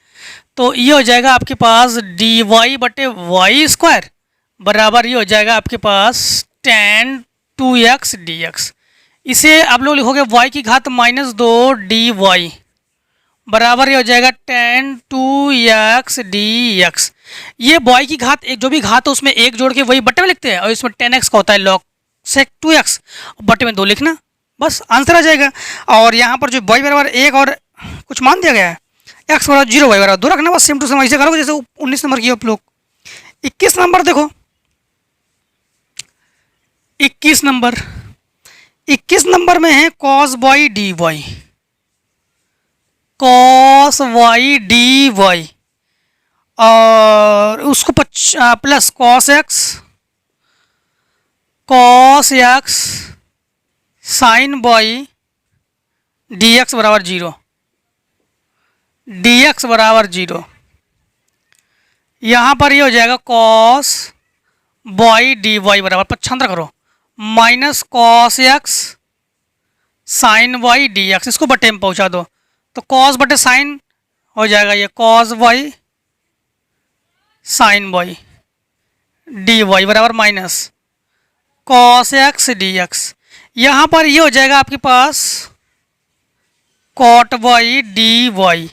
तो ये हो जाएगा आपके पास डी वाई बटे वाई स्क्वायर बराबर, ये हो जाएगा आपके पास tan two x d x. इसे आप लोग लिखोगे वाई की घात माइनस 2 डी वाई बराबर, ये हो जाएगा tan two x d x. ये वाई की घात एक जो भी घात है उसमें एक जोड़ के वही बटे में लिखते हैं, और इसमें 10x का होता है लॉग सेक 2x, बटे में 2 लिखना, बस आंसर आ जाएगा। और यहाँ पर जो वाई बराबर 1 और कुछ मान दिया गया है, एक्स बराबर 0 वाई बराबर 2 रखना, बस सेम टू सेम ऐसे करोगे जैसे 19 नंबर की आप लोग। 21 नंबर देखो, 21 नंबर, 21 नंबर में है cos y D y, cos y D y, और उसको plus cos x, cos x sine y d x बराबर 0, डी एक्स बराबर 0। यहाँ पर ये हो जाएगा कॉस वाई डी वाई बराबर, पक्षांतर करो, minus cos x sine y d x, इसको बटे में पहुँचा दो, तो कॉस बटे साइन हो जाएगा ये cos y sine y D y बराबर minus cos x d x. यहाँ पर ये हो जाएगा आपके पास कॉट वाई डी वाई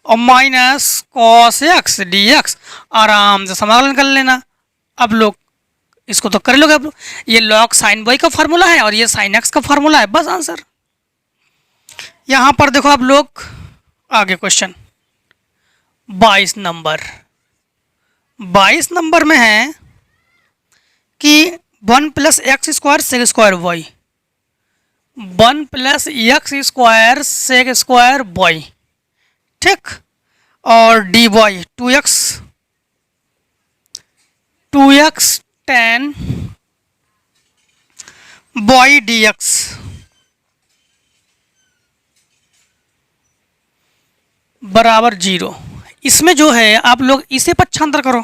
और minus cos x d x, आराम से समाकलन कर लेना। अब लोग इसको तो कर लोगे आप लोग, ये लॉग साइन वाई का फार्मूला है और ये साइन एक्स का फार्मूला है, बस आंसर। यहाँ पर देखो आप लोग आगे क्वेश्चन 22 नंबर, 22 नंबर में है कि 1 plus x square sec square y, 1 plus x square sec square y, ठीक, और d y 2x tan y d x बराबर 0। इसमें जो है आप लोग इसे पक्षांतर करो,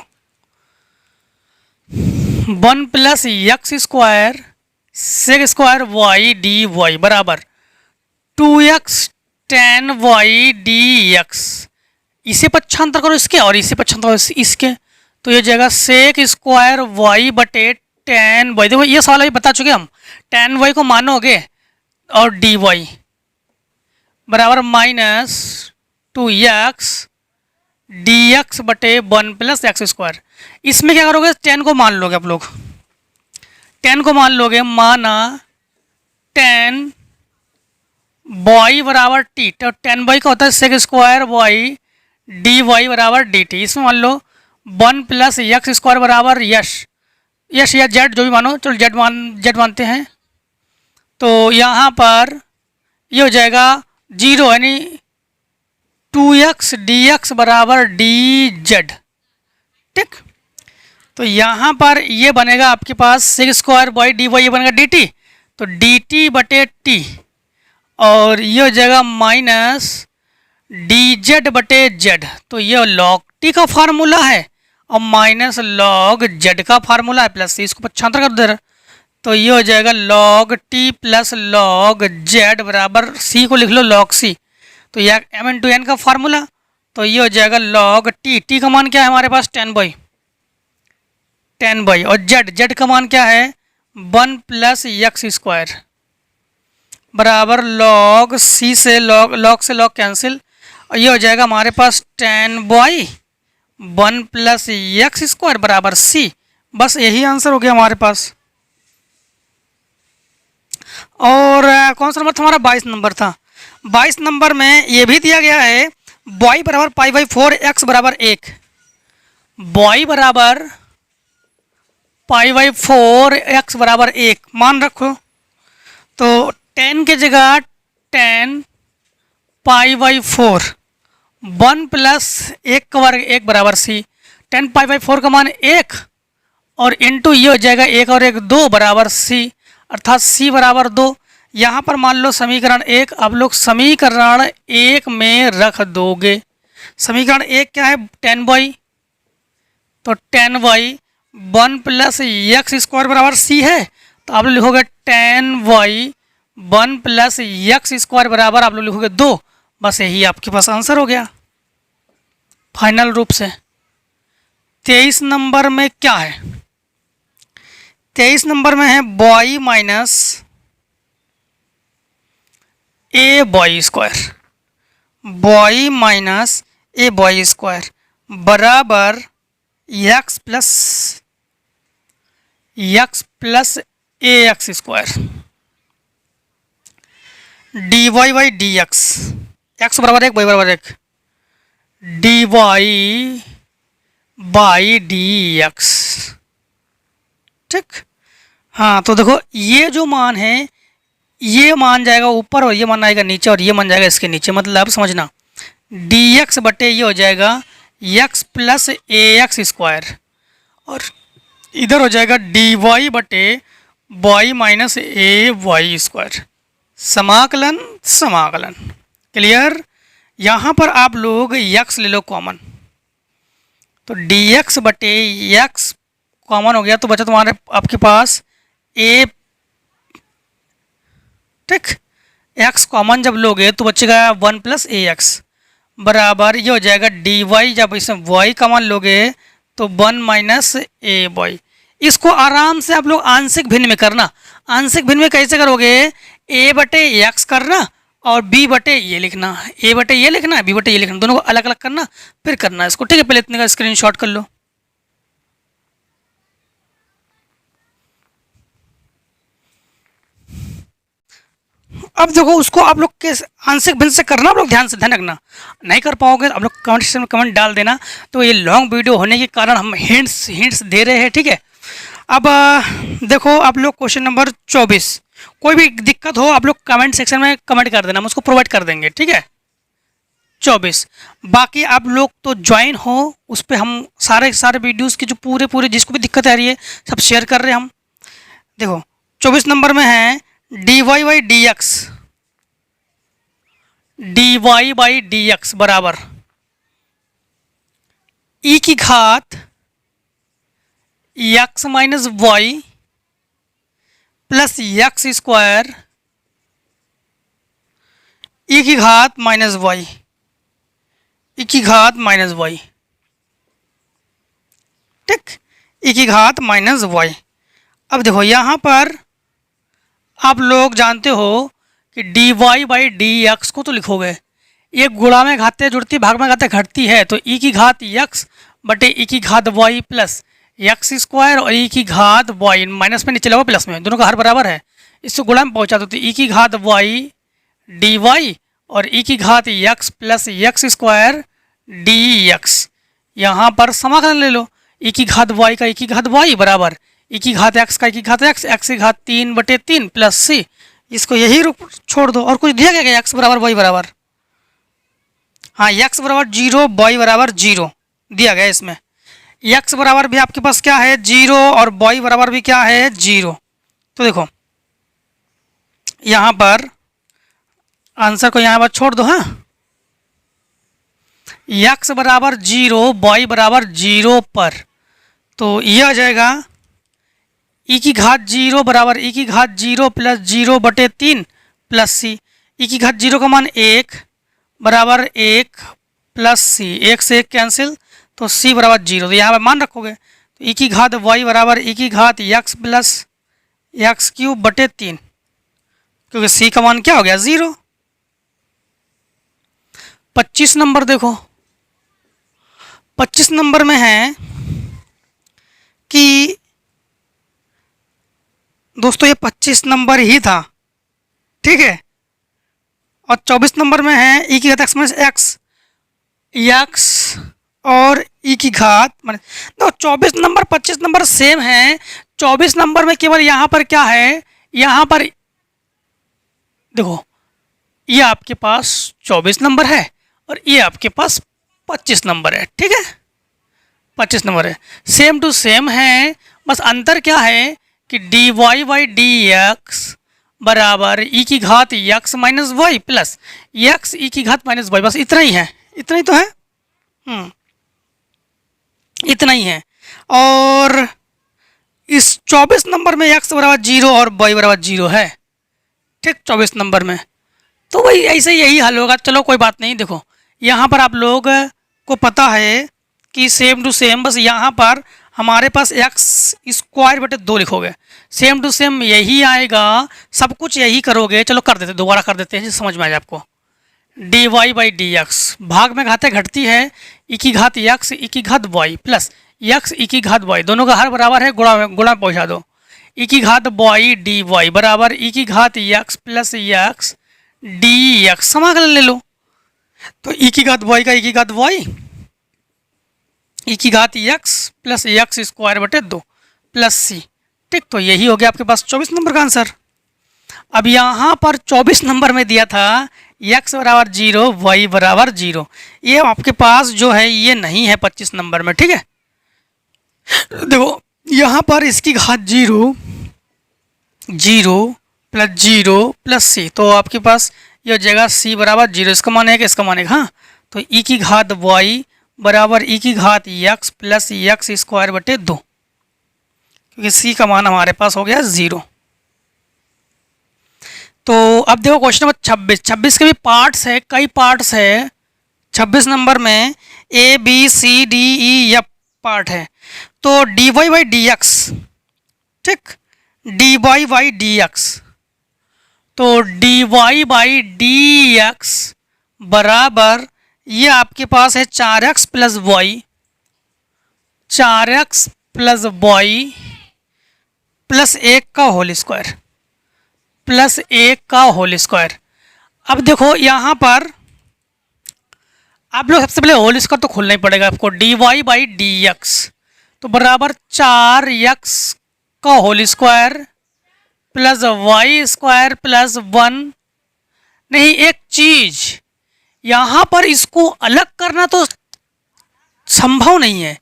1 plus x square sec square Y D y बराबर 2x tan y d x. इसे पक्षांतर करो इसके और इसे पक्षांतर करो इसके, तो ये जाएगा सेक स्क्वायर वाई बटे टेन वाई। देखो ये सवाल अभी बता चुके हम, टेन वाई को मानोगे और डी वाई बराबर माइनस 2x डी एक्स बटे 1 प्लस एक्स स्क्वायर। इसमें क्या करोगे, 10 को मान लोगे आप लोग, 10 को मान लोगे, माना 10 वाई बराबर टी, तो 10 वाई का होता है sec square Y D y बराबर डी टी। इसमें मान लो 1 प्लस एक्स स्क्वायर बराबर यश या जेड जो भी मानो, चलो जेड मानते हैं, तो यहाँ पर ये हो जाएगा 0, यानी 2x dx बराबर डी जेड, ठीक। तो यहाँ पर ये बनेगा आपके पास sec square Y D Y, ये बनेगा डी टी, तो डी टी बटे टी, और ये हो जाएगा माइनस डी जेड बटे जेड, तो ये लॉग टी का फार्मूला है और माइनस लॉग जेड का फार्मूला है, प्लस सी, इसको पक्षांतर कर दे रहा, तो ये हो जाएगा log T plus log Z बराबर सी को लिख लो लॉग सी, तो यह एम इन टू एन का फार्मूला, तो ये हो जाएगा लॉग टी, टी का मान क्या है हमारे पास 10 बाई, और जेड का मान क्या है 1 प्लस एक्स स्क्वायर बराबर लॉग सी से लॉग से लॉग कैंसिल, और ये हो जाएगा हमारे पास 10 बाई 1 प्लस एक्स स्क्वायर बराबर सी, बस यही आंसर हो गया हमारे पास। और कौन सा नंबर था हमारा, 22 नंबर था। 22 नंबर में ये भी दिया गया है y बराबर पाई बाई 4 x बराबर 1, y बराबर पाई बाई 4 x बराबर 1 मान रखो। तो 10 की जगह 10 पाई बाई 4, 1 प्लस 1 का वर्ग 1 बराबर c, 10 पाई बाई 4 का मान 1 और इंटू ये हो जाएगा 1 और 1 2 बराबर c, अर्थात c बराबर 2। यहाँ पर मान लो समीकरण 1 आप लोग समीकरण 1 में रख दोगे। समीकरण 1 क्या है, 10y, तो 10y 1 प्लस एक्स स्क्वायर बराबर c है, तो आप लोग लिखोगे 10y 1 प्लस एक्स स्क्वायर बराबर आप लोग लिखोगे 2। बस यही आपके पास आंसर हो गया फाइनल रूप से। 23 नंबर में क्या है, 23 नंबर में है y minus a y square, y minus a y square बराबर x plus a x square d y by d x, x बराबर 1 वाई बराबर 1 d y by d x. ठीक, हाँ तो देखो ये जो मान है ये मान जाएगा ऊपर और ये मान आएगा नीचे और ये मान जाएगा इसके नीचे, मतलब समझना डी एक्स बटे ये हो जाएगा x plus a x square और इधर हो जाएगा डी वाई बटे वाई माइनस ए वाई स्क्वायर, समाकलन समाकलन। क्लियर, यहाँ पर आप लोग एक्स ले लो कॉमन, तो डी एक्स बटे एक्स कॉमन हो गया तो बचा तुम्हारे आपके पास ए। ठीक, एक्स कॉमन जब लोगे तो बचेगा 1 प्लस ए एक्स बराबर ये हो जाएगा डी वाई, जब इसमें वाई कॉमन लोगे तो 1 माइनस ए वाई। इसको आराम से आप लोग आंशिक भिन्न में करना। आंशिक भिन्न में कैसे करोगे, ए बटे एक्स करना और बी बटे ये लिखना, ए बटे ये लिखना बी बटे ये लिखना, दोनों को अलग अलग करना फिर करना इसको। ठीक है, पहले इतने का स्क्रीनशॉट कर लो। अब देखो उसको आप लोग के आंशिक भिन्न से करना, आप लोग ध्यान से ध्यान रखना। नहीं कर पाओगे तो आप लोग कमेंट सेक्शन में कमेंट डाल देना। तो ये लॉन्ग वीडियो होने के कारण हम हिंट्स दे रहे हैं। ठीक है, अब देखो आप लोग क्वेश्चन नंबर 24, कोई भी दिक्कत हो आप लोग कमेंट सेक्शन में कमेंट कर देना, हम उसको प्रोवाइड कर देंगे। ठीक है, 24 बाकी आप लोग तो ज्वाइन हो, उस पर हम सारे वीडियोज़ की जो पूरे जिसको भी दिक्कत आ रही है सब शेयर कर रहे हैं हम। देखो 24 नंबर में है d y by d x, d y by d x बराबर ई की घात x minus y plus x square e की घात माइनस वाई, ई की घात माइनस वाई। ठीक, ई की घात माइनस वाई। अब देखो यहाँ पर आप लोग जानते हो कि d y by d x को तो लिखोगे, ये गुणा में घाते जुड़ती भाग में घाते घटती है, तो ई की घात एक्स बटे ई की घात वाई प्लस एक्स स्क्वायर और ई की घात वाई, माइनस में नीचे लगा प्लस में, दोनों का हर बराबर है, इसको गुणा में पहुँचा दो तो ई की घात वाई डी वाई और ई की घात x plus x square d x. यहाँ पर समाकलन ले लो, ई की घात वाई का ई की घात वाई बराबर ई की घात एक्स का ई की घात एक्स, एक्स की घात 3 बटे 3 प्लस सी, इसको यही रूप छोड़ दो। और कुछ दिया गया एक्स बराबर वाई बराबर, हाँ एक्स बराबर 0 वाई बराबर 0 दिया गया इसमें। एक्स बराबर भी आपके पास क्या है 0 और वाई बराबर भी क्या है 0। तो देखो यहाँ पर आंसर को यहाँ पर छोड़ दो। हाँ, एक्स बराबर 0 वाई बराबर 0 पर, तो यह आ जाएगा ई की घात 0 बराबर ई की घात 0 प्लस 0 बटे 3 प्लस सी, ई की घात 0 का मान 1 बराबर 1 प्लस सी, 1 से 1 कैंसिल तो सी बराबर 0, तो यहाँ पर मान रखोगे तो ई की घात वाई बराबर ई की घात एक्स प्लस एक्स क्यूब बटे 3, क्योंकि सी का मान क्या हो गया 0। 25 नंबर देखो, 25 नंबर में है कि दोस्तों ये 25 नंबर ही था। ठीक है, और 24 नंबर में है ई की घात एक्स माइनस एक्स, यक्स और ई की घात माने तो 24 नंबर 25 नंबर सेम है। 24 नंबर में केवल यहाँ पर क्या है, यहाँ पर देखो ये आपके पास 24 नंबर है और ये आपके पास 25 नंबर है, ठीक है 25 नंबर है, सेम टू सेम है। बस अंतर क्या है कि d y by d x बराबर ई की घात x minus y plus x e की घात माइनस वाई, बस इतना ही है, इतना ही तो है, इतना ही है। और इस 24 नंबर में एक्स बराबर 0 और वाई बराबर 0 है, ठीक 24 नंबर में, तो वही ऐसे यही हल होगा। चलो कोई बात नहीं, देखो यहाँ पर आप लोग को पता है कि सेम टू सेम, बस यहाँ पर हमारे पास एक्स स्क्वायर बटे 2 लिखोगे, सेम टू सेम यही आएगा, सब कुछ यही करोगे। चलो कर देते, दोबारा कर देते हैं समझ में आ जाए आपको। D y by d x, भाग में घातें घटती है, ई की घात यक्स ई की घात वाई प्लस यक्स ई की घात वाई, दोनों का हर बराबर है, गुणा पहुँचा दो, ई की घात वाई डी वाई बराबर ई की घात x plus x D x, समाकलन ले लो। तो ई की घात वाई का ई की घात वाई, ई की घात यक्स प्लस यक्स स्क्वायर बटे 2 प्लस सी, ठीक तो यही हो गया आपके पास 24 नंबर का आंसर। अब यहाँ पर 24 नंबर में दिया था यक्स बराबर 0 वाई बराबर 0, ये आपके पास जो है ये नहीं है 25 नंबर में, ठीक है। देखो यहाँ पर इसकी घात 0 प्लस 0 प्लस सी, तो आपके पास ये जगह सी बराबर 0, इसका मान है कि इसका मान है, हाँ तो ई की घात वाई बराबर ई की घात यक्स प्लस यक्स स्क्वायर बटे 2, क्योंकि सी का मान हमारे पास हो गया 0। तो अब देखो क्वेश्चन नंबर 26 के भी पार्ट्स है, कई पार्ट्स है 26 नंबर में, a b c d e f part है। तो d y by d x, ठीक d y by d x, तो d y by d x बराबर ये आपके पास है 4x plus y, 4x plus y plus 1 का होल स्क्वायर, प्लस 1 का होल स्क्वायर। अब देखो यहाँ पर आप लोग सबसे पहले होल स्क्वायर तो खोलना ही पड़ेगा आपको, d y by d x तो बराबर 4x का whole square plus y square plus 1। नहीं, एक चीज यहाँ पर इसको अलग करना तो संभव नहीं है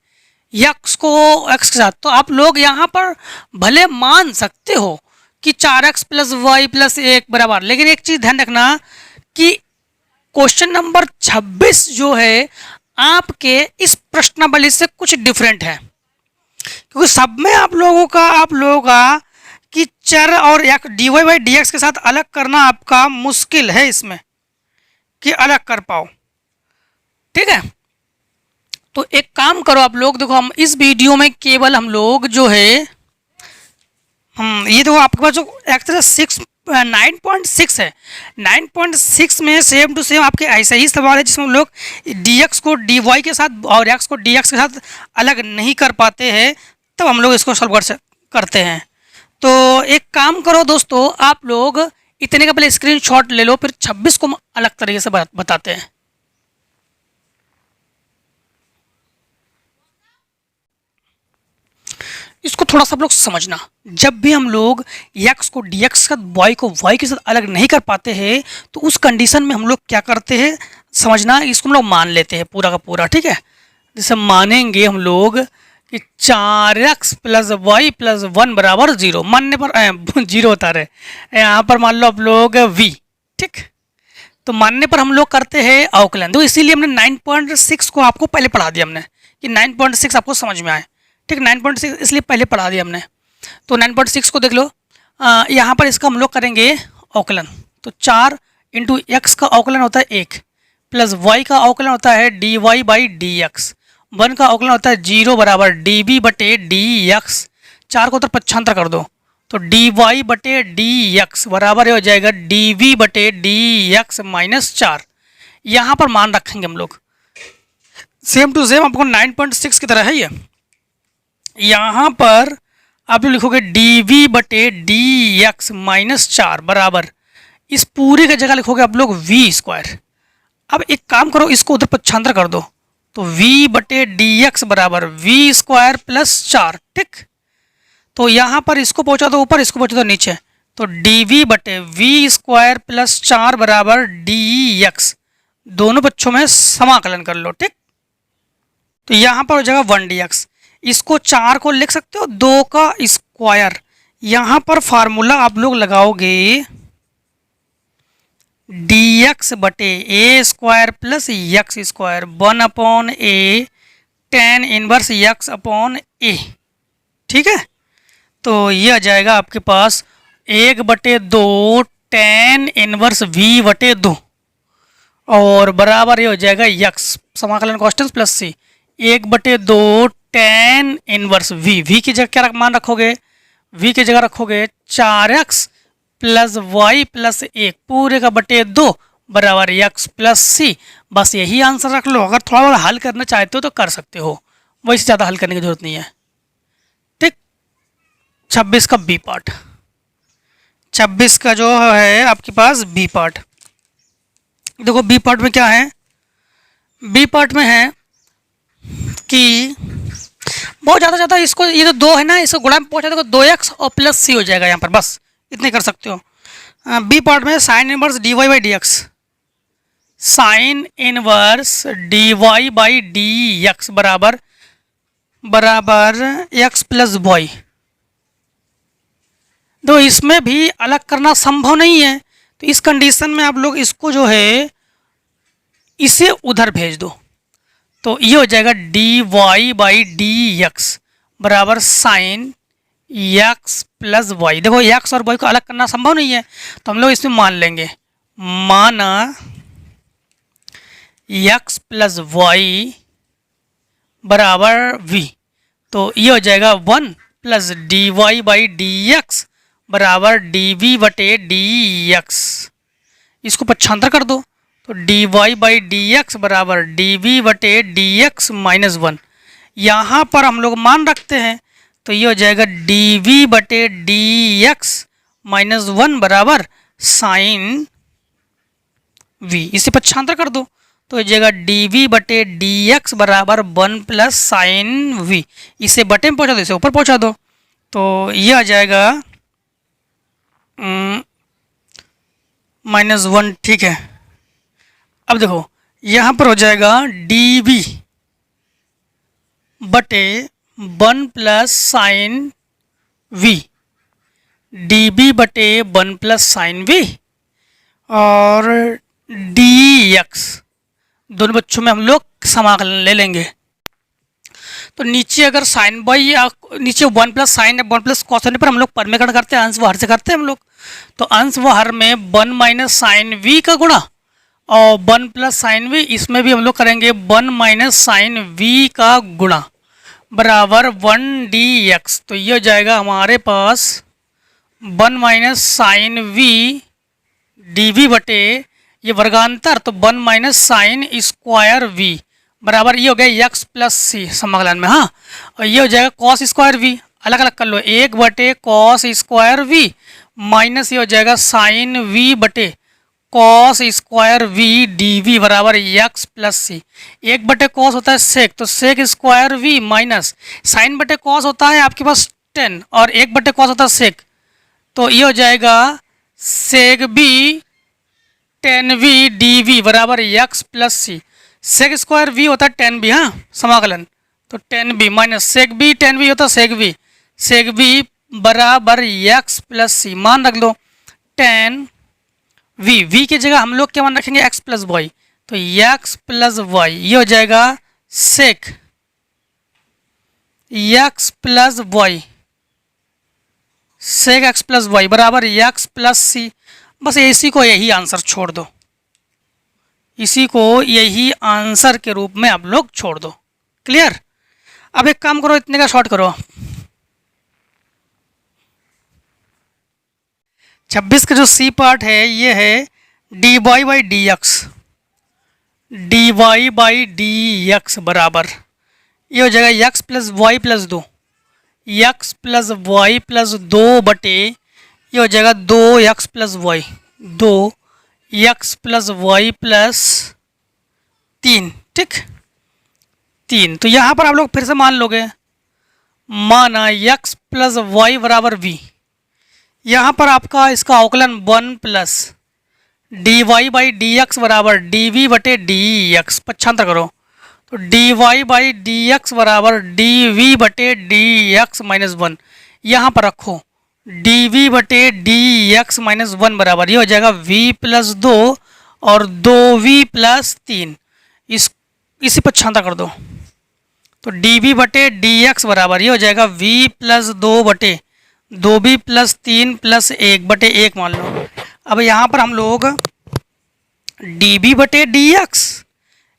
यक्स को एक्स के साथ, तो आप लोग यहाँ पर भले मान सकते हो कि 4x प्लस वाई प्लस 1 बराबर, लेकिन एक चीज़ ध्यान रखना कि क्वेश्चन नंबर 26 जो है आपके इस प्रश्नावली से कुछ डिफरेंट है, क्योंकि सब में आप लोगों का कि चर और d y by d x के साथ अलग करना आपका मुश्किल है इसमें कि अलग कर पाओ, ठीक है। तो एक काम करो आप लोग, देखो हम इस वीडियो में केवल हम लोग जो है हम ये देखो आपके पास जो एक्सरसाइज 9.6 है, 9.6 में सेम टू सेम आपके ऐसा ही सवाल है जिसमें हम लोग dx को dy के साथ और x को dx के साथ अलग नहीं कर पाते हैं, तब हम लोग इसको सॉल्व करते हैं। तो एक काम करो दोस्तों, आप लोग इतने का पहले स्क्रीनशॉट ले लो, फिर 26 को अलग तरीके से बताते हैं। इसको थोड़ा सा आप लोग समझना, जब भी हम लोग x को dx के साथ y को y के साथ अलग नहीं कर पाते हैं तो उस कंडीशन में हम लोग क्या करते हैं समझना, इसको हम लोग मान लेते हैं पूरा का पूरा, ठीक है। जैसे मानेंगे हम लोग कि 4x प्लस वाई प्लस 1 बराबर 0, मानने पर 0 होता रहे, यहाँ पर मान लो आप लोग v, ठीक। तो मानने पर हम लोग करते हैं अवकलन, तो इसीलिए हमने 9.6 को आपको पहले पढ़ा दिया हमने कि 9.6 आपको समझ में आए, ठीक। 9.6 इसलिए पहले पढ़ा दिया हमने। तो 9.6 को देख लो, यहाँ पर इसका हम लोग करेंगे अवकलन, तो 4 इंटू एक्स का अवकलन होता है 1 प्लस वाई का अवकलन होता है d y by d x, 1 का अवकलन होता है 0 बराबर डी बी बटे डी एक्स, 4 को उधर पक्षांतर कर दो तो डी वाई बटे डी एक्स बराबर हो जाएगा डी वी बटे डी एक्स माइनस 4। यहाँ पर मान रखेंगे हम लोग सेम टू सेम, आपको 9.6 की तरह है ये। यहाँ पर आप लोग लिखोगे डी वी बटे डी एक्स माइनस 4 बराबर, इस पूरे की जगह लिखोगे आप लोग वी स्क्वायर, अब एक काम करो, इसको उधर पक्षांतर कर दो, तो v बटे डी एक्स बराबर वी स्क्वायर प्लस 4। ठीक, तो यहाँ पर इसको पहुँचा दो ऊपर, इसको पहुँचा दो नीचे, तो डी वी बटे वी स्क्वायर प्लस 4 बराबर डी एक्स। दोनों बच्चों में समाकलन कर लो। ठीक, तो यहाँ पर हो जाएगा 1 डी एक्स। इसको 4 को लिख सकते हो 2 का स्क्वायर। यहाँ पर फार्मूला आप लोग लगाओगे डी एक्स बटे a square plus x square 1 upon a tan inverse x upon a. ठीक है, तो ये आ जाएगा आपके पास 1 बटे 2 टेन इनवर्स वी बटे 2 और बराबर ये हो जाएगा एक्स समाकलन कॉन्स्टेंट प्लस सी 1 बटे 2 टेन इनवर्स वी की जगह क्या मान रखोगे, v की जगह रखोगे 4x प्लस वाई प्लस 1 पूरे का बटे 2 बराबर x प्लस सी। बस यही आंसर रख लो। अगर थोड़ा हल करना चाहते हो तो कर सकते हो, वैसे ज़्यादा हल करने की जरूरत नहीं है। ठीक, 26 का बी पार्ट, 26 का जो है आपके पास बी पार्ट। देखो बी पार्ट में क्या है, बी पार्ट में है कि बहुत ज़्यादा इसको, ये तो 2 है ना, इसको गुणा में पहुँचा देखो 2x और प्लस सी हो जाएगा यहाँ पर, बस इतने कर सकते हो। बी पार्ट में sine inverse d y by d x, sine inverse d y by d x बराबर एक्स प्लस वाई। तो इसमें भी अलग करना संभव नहीं है, तो इस कंडीशन में आप लोग इसको जो है इसे उधर भेज दो, तो ये हो जाएगा d y by d x बराबर साइन एक्स प्लस वाई। देखो एक्स और वाई को अलग करना संभव नहीं है, तो हम लोग इसमें मान लेंगे, माना एक्स प्लस वाई बराबर वी, तो ये हो जाएगा 1 प्लस d y by d x बराबर डी वी बटे डी एक्स। इसको पक्षांतर कर दो, तो d y by d x बराबर डी वी बटे डी एक्स माइनस 1। यहाँ पर हम लोग मान रखते हैं, तो ये हो जाएगा डी वी बटे डी एक्स माइनस 1 बराबर साइन वी। इसे पक्षांतर कर दो, तो हो जाएगा डी वी बटे डी एक्स बराबर 1 प्लस साइन वी। इसे बटे में पहुँचा दो, इसे ऊपर पहुँचा दो, तो ये आ जाएगा -1। ठीक है, अब देखो यहाँ पर हो जाएगा डी वी बटे 1 plus sine v, d b बटे 1 प्लस साइन वी और डी एक्स। दोनों बच्चों में हम लोग समाकलन ले लेंगे, तो नीचे अगर साइन बाई या नीचे 1 प्लस साइन 1 प्लस कॉस होने पर हम लोग परमेकरण करते हैं, अंश व हर से करते हैं हम लोग, तो अंश व हर में 1 माइनस साइन वी का गुणा और 1 प्लस साइन वी, इसमें भी हम लोग करेंगे 1 माइनस साइन वी का गुणा बराबर 1 डी एक्स। तो ये हो जाएगा हमारे पास 1 minus sine v d v बटे ये वर्गांतर, तो 1 माइनस साइन स्क्वायर वी बराबर ये हो गया एक्स प्लस सी समाकलन में। हाँ, और ये हो जाएगा कॉस स्क्वायर वी, अलग अलग कर लो, 1 बटे कॉस स्क्वायर वी माइनस ये हो जाएगा साइन वी बटे cos square v d v बराबर एक्स प्लस सी। 1 बटे कॉस होता है सेक, तो sec square v minus sine बटे कॉस होता है आपके पास 10 और 1 बटे कॉस होता है सेक, तो ये हो जाएगा sec b 10 v d v बराबर x plus c. Sec square v होता है 10 बी, हाँ समाकलन, तो 10 b minus sec b 10 b होता है सेक बी बराबर एक्स प्लस सी। मान रख लो 10 वी की जगह हम लोग क्या मान रखेंगे एक्स प्लस वाई, तो एक्स प्लस वाई ये हो जाएगा sec x plus y, sec x plus y बराबर एक्स प्लस सी। बस इसी को यही आंसर छोड़ दो, इसी को यही आंसर के रूप में आप लोग छोड़ दो। क्लियर? अब एक काम करो, इतने का शॉर्ट करो। 26 का जो सी पार्ट है ये है d y by d x, d y by d x बराबर ये हो जाएगा x plus y plus 2, x plus y plus 2 बटे ये हो जाएगा 2 x plus y, 2 x plus y plus ठीक, 3। तो यहाँ पर आप लोग फिर से मान लोगे, माना x प्लस वाई बराबर v। यहाँ पर आपका इसका अवकलन 1 प्लस d y by d x बराबर डी वी बटे डी एक्स, पक्षांतर करो तो d y by d x बराबर डी वी बटे डी एक्स माइनस 1। यहाँ पर रखो डी वी बटे डी एक्स माइनस 1 बराबर ये हो जाएगा v प्लस 2 और 2v प्लस 3। इसी पक्षांतर कर दो तो डी वी बटे डी एक्स बराबर ये हो जाएगा v प्लस 2 बटे 2v प्लस 3 प्लस 1 बटे 1 मान लो। अब यहाँ पर हम लोग डी बी बटे डी एक्स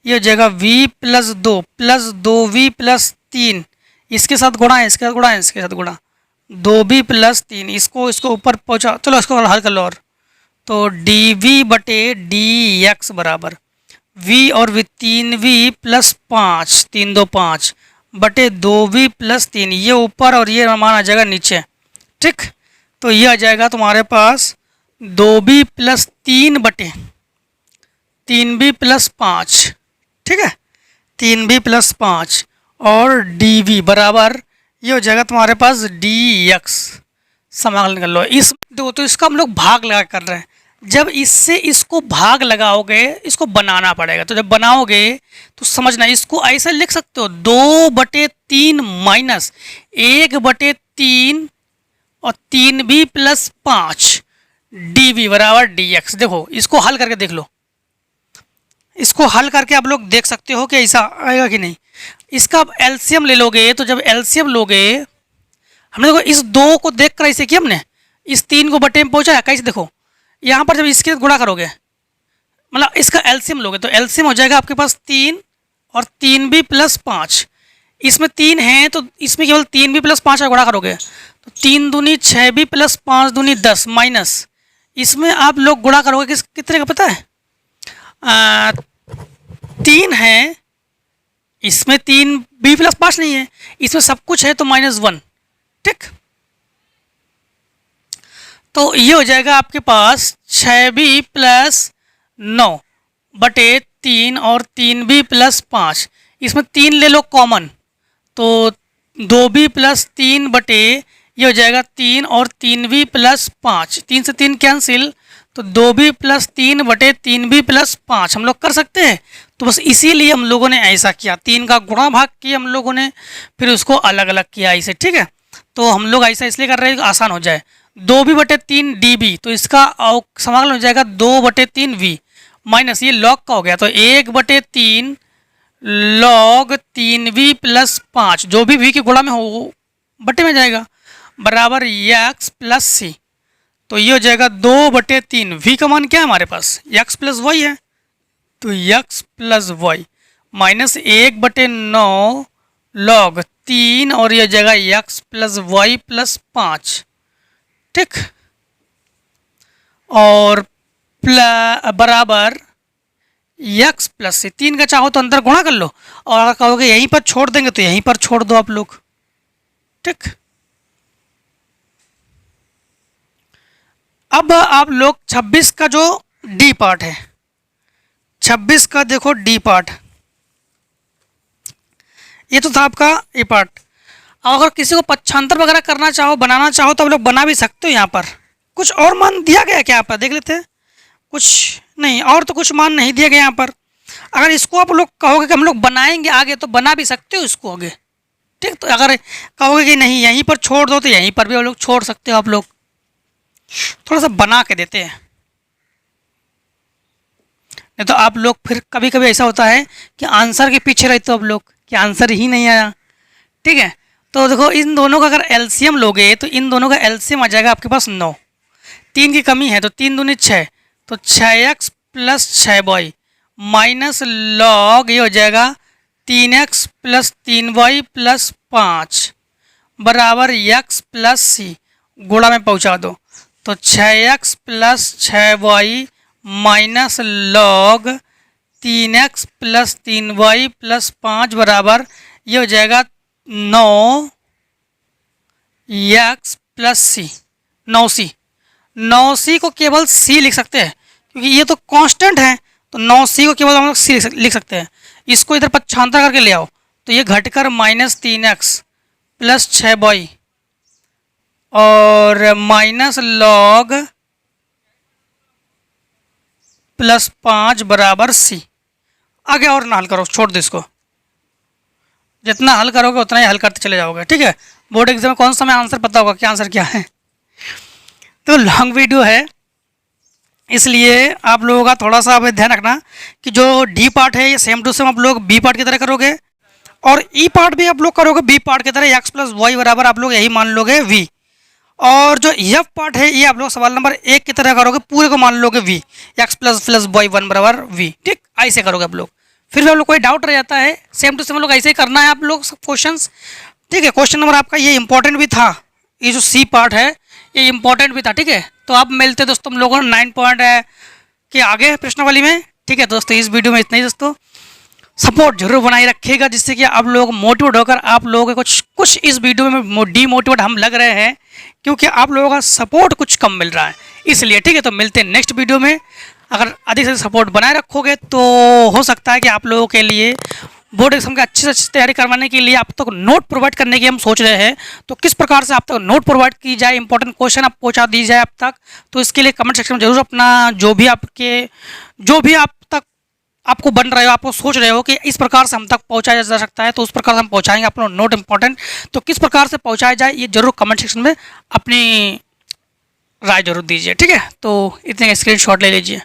ये हो जाएगा v प्लस 2v प्लस 3, इसके साथ गुणा है, इसके साथ गुणा है, इसके साथ गुणा 2v प्लस 3, इसको ऊपर पहुँचा, चलो इसको हल कर लो। और तो डी वी बटे डी एक्स बराबर v और v 3v प्लस 5, 3 2 5 बटे 2v प्लस 3, ये ऊपर और ये मान आ जाएगा नीचे। ठीक, तो ये आ जाएगा तुम्हारे पास 2b प्लस 3 बटे 3b प्लस 5। ठीक है, 3b प्लस 5 और dv बराबर ये हो जाएगा तुम्हारे पास dx। समाकलन कर लो। इस देखो तो इसका हम लोग भाग लगा कर रहे हैं। जब इससे इसको भाग लगाओगे इसको बनाना पड़ेगा, तो जब बनाओगे तो समझना इसको ऐसे लिख सकते हो 2/3 माइनस 1/3 और 3b प्लस 5 dv बराबर dx। देखो इसको हल करके देख लो, इसको हल करके आप लोग देख सकते हो कि ऐसा आएगा कि नहीं। इसका आप एलसीएम ले लोगे तो जब एलसीएम लोगे, हमने देखो इस 2 को देख कर ऐसे किया, हमने इस 3 को बटे में पहुंचा है कैसे, देखो यहाँ पर जब इसके गुणा करोगे मतलब इसका एलसीएम लोगे तो एलसीएम हो जाएगा आपके पास 3 और 3b प्लस 5। इसमें 3 है तो इसमें केवल 3b प्लस 5 का गुणा करोगे तो 3 दूनी 6b प्लस 5 दूनी 10 माइनस इसमें आप लोग गुणा करोगे कितने का पता है, 3 है, इसमें 3b प्लस 5 नहीं है, इसमें सब कुछ है तो -1। ठीक, तो ये हो जाएगा आपके पास 6b प्लस 9 बटे 3 और 3b प्लस 5। इसमें 3 ले लो कॉमन तो 2b प्लस 3 बटे ये हो जाएगा 3 और 3b प्लस 5, 3 से 3 कैंसिल तो 2b प्लस 3 बटे 3b प्लस 5 हम लोग कर सकते हैं। तो बस इसीलिए हम लोगों ने ऐसा किया, 3 का गुणा भाग किया हम लोगों ने, फिर उसको अलग अलग किया ऐसे। ठीक है, तो हम लोग ऐसा इसलिए कर रहे हैं कि आसान हो जाए। 2b/3 db तो इसका समाकलन हो जाएगा 2/3 v माइनस ये लॉग का हो गया तो 1/3 लॉग 3v प्लस 5, जो भी v के गुणा में हो बटे में जाएगा बराबर x प्लस सी। तो ये हो जाएगा 2/3, v का मान क्या है हमारे पास x प्लस वाई है तो x plus y minus 1/9 log 3 और ये हो जाएगा x प्लस वाई प्लस 5। ठीक, और बराबर x प्लस से 3 का चाहो तो अंदर गुणा कर लो और अगर कहोगे यहीं पर छोड़ देंगे तो यहीं पर छोड़ दो आप लोग। ठीक, अब आप लोग 26 का जो डी पार्ट है, 26 का देखो डी पार्ट, ये तो था आपका ए पार्ट। अगर किसी को पक्षांतर वगैरह करना चाहो बनाना चाहो तो आप लोग बना भी सकते हो। यहाँ पर कुछ और मान दिया गया क्या, यहाँ पर देख लेते हैं, कुछ नहीं और तो कुछ मान नहीं दिया गया यहाँ पर। अगर इसको आप लोग कहोगे कि हम लोग बनाएंगे आगे तो बना भी सकते हो इसको आगे। ठीक, तो अगर कहोगे कि नहीं यहीं पर छोड़ दो तो यहीं पर भी आप लोग छोड़ सकते हो। आप लोग थोड़ा सा बना के देते हैं, नहीं तो आप लोग फिर कभी कभी ऐसा होता है कि आंसर के पीछे रहते हो आप लोग कि आंसर ही नहीं आया। ठीक है, तो देखो इन दोनों का अगर एलसीएम लोगे तो इन दोनों का एलसीएम आ जाएगा आपके पास 9, 3 की कमी है तो 3 दूनी 6 तो 6x plus 6y minus log ये हो जाएगा 3x प्लस 3y प्लस 5 बराबर x प्लस सी, गुणा में पहुंचा दो तो 6x plus 6y minus log 3x plus 3y plus 5 बराबर ये हो जाएगा 9x प्लस सी, 9c। 9c को केवल c लिख सकते हैं क्योंकि ये तो कांस्टेंट है तो 9c को केवल हम लोग सी लिख सकते हैं। इसको इधर पक्षांतर करके ले आओ तो ये घटकर -3x प्लस 6y और माइनस लॉग प्लस 5 बराबर c। आगे और ना हल करो, छोड़ दो इसको, जितना हल करोगे उतना ही हल करते चले जाओगे, ठीक है। बोर्ड एग्जाम में कौन सा हमें आंसर पता होगा क्या आंसर क्या है। तो लॉन्ग वीडियो है इसलिए आप लोगों का थोड़ा सा अब ध्यान रखना कि जो डी पार्ट है ये सेम टू सेम आप लोग बी पार्ट की तरह करोगे और ई पार्ट भी आप लोग करोगे बी पार्ट की तरह, x प्लस वाई बराबर आप लोग यही मान लोगे v। और जो एफ पार्ट है ये आप लोग सवाल नंबर 1 की तरह करोगे, पूरे को मान लोगे v, x प्लस वाई 1 बराबर v, ठीक। ऐसे करोगे आप लोग। फिर भी आप लोग कोई डाउट रह जाता है सेम टू सेम लोग ऐसे ही करना है आप लोग सब क्वेश्चंस, ठीक है। क्वेश्चन नंबर आपका ये इंपॉर्टेंट भी था, ये जो सी पार्ट है ये इंपॉर्टेंट भी था, ठीक है। तो आप मिलते दोस्तों हम लोगों 9 पॉइंट है कि आगे प्रश्नावली में, ठीक है दोस्तों। इस वीडियो में इतना ही दोस्तों, सपोर्ट जरूर बनाए रखिएगा जिससे कि आप लोग मोटिवेट होकर आप लोगों को कुछ इस वीडियो में डीमोटिवेट हम लग रहे हैं क्योंकि आप लोगों का सपोर्ट कुछ कम मिल रहा है इसलिए, ठीक है। तो मिलते हैं नेक्स्ट वीडियो में। अगर अधिक से सपोर्ट बनाए रखोगे तो हो सकता है कि आप लोगों के लिए बोर्ड एग्जाम की अच्छी से अच्छी तैयारी करवाने के लिए आप तक नोट प्रोवाइड करने की हम सोच रहे हैं। तो किस प्रकार से आप तक नोट प्रोवाइड की जाए, इंपॉर्टेंट क्वेश्चन आप पहुंचा दी जाए आप तक, तो इसके लिए कमेंट सेक्शन में जरूर अपना जो भी आप तक आपको बन रहे हो, आपको सोच रहे हो कि इस प्रकार से हम तक पहुंचाया जा सकता है तो उस प्रकार से हम पहुंचाएंगे आप लोग नोट इंपॉर्टेंट। तो किस प्रकार से पहुंचाया जाए ये जरूर कमेंट सेक्शन में अपनी राय जरूर दीजिए, ठीक है। तो इतने स्क्रीनशॉट ले लीजिए।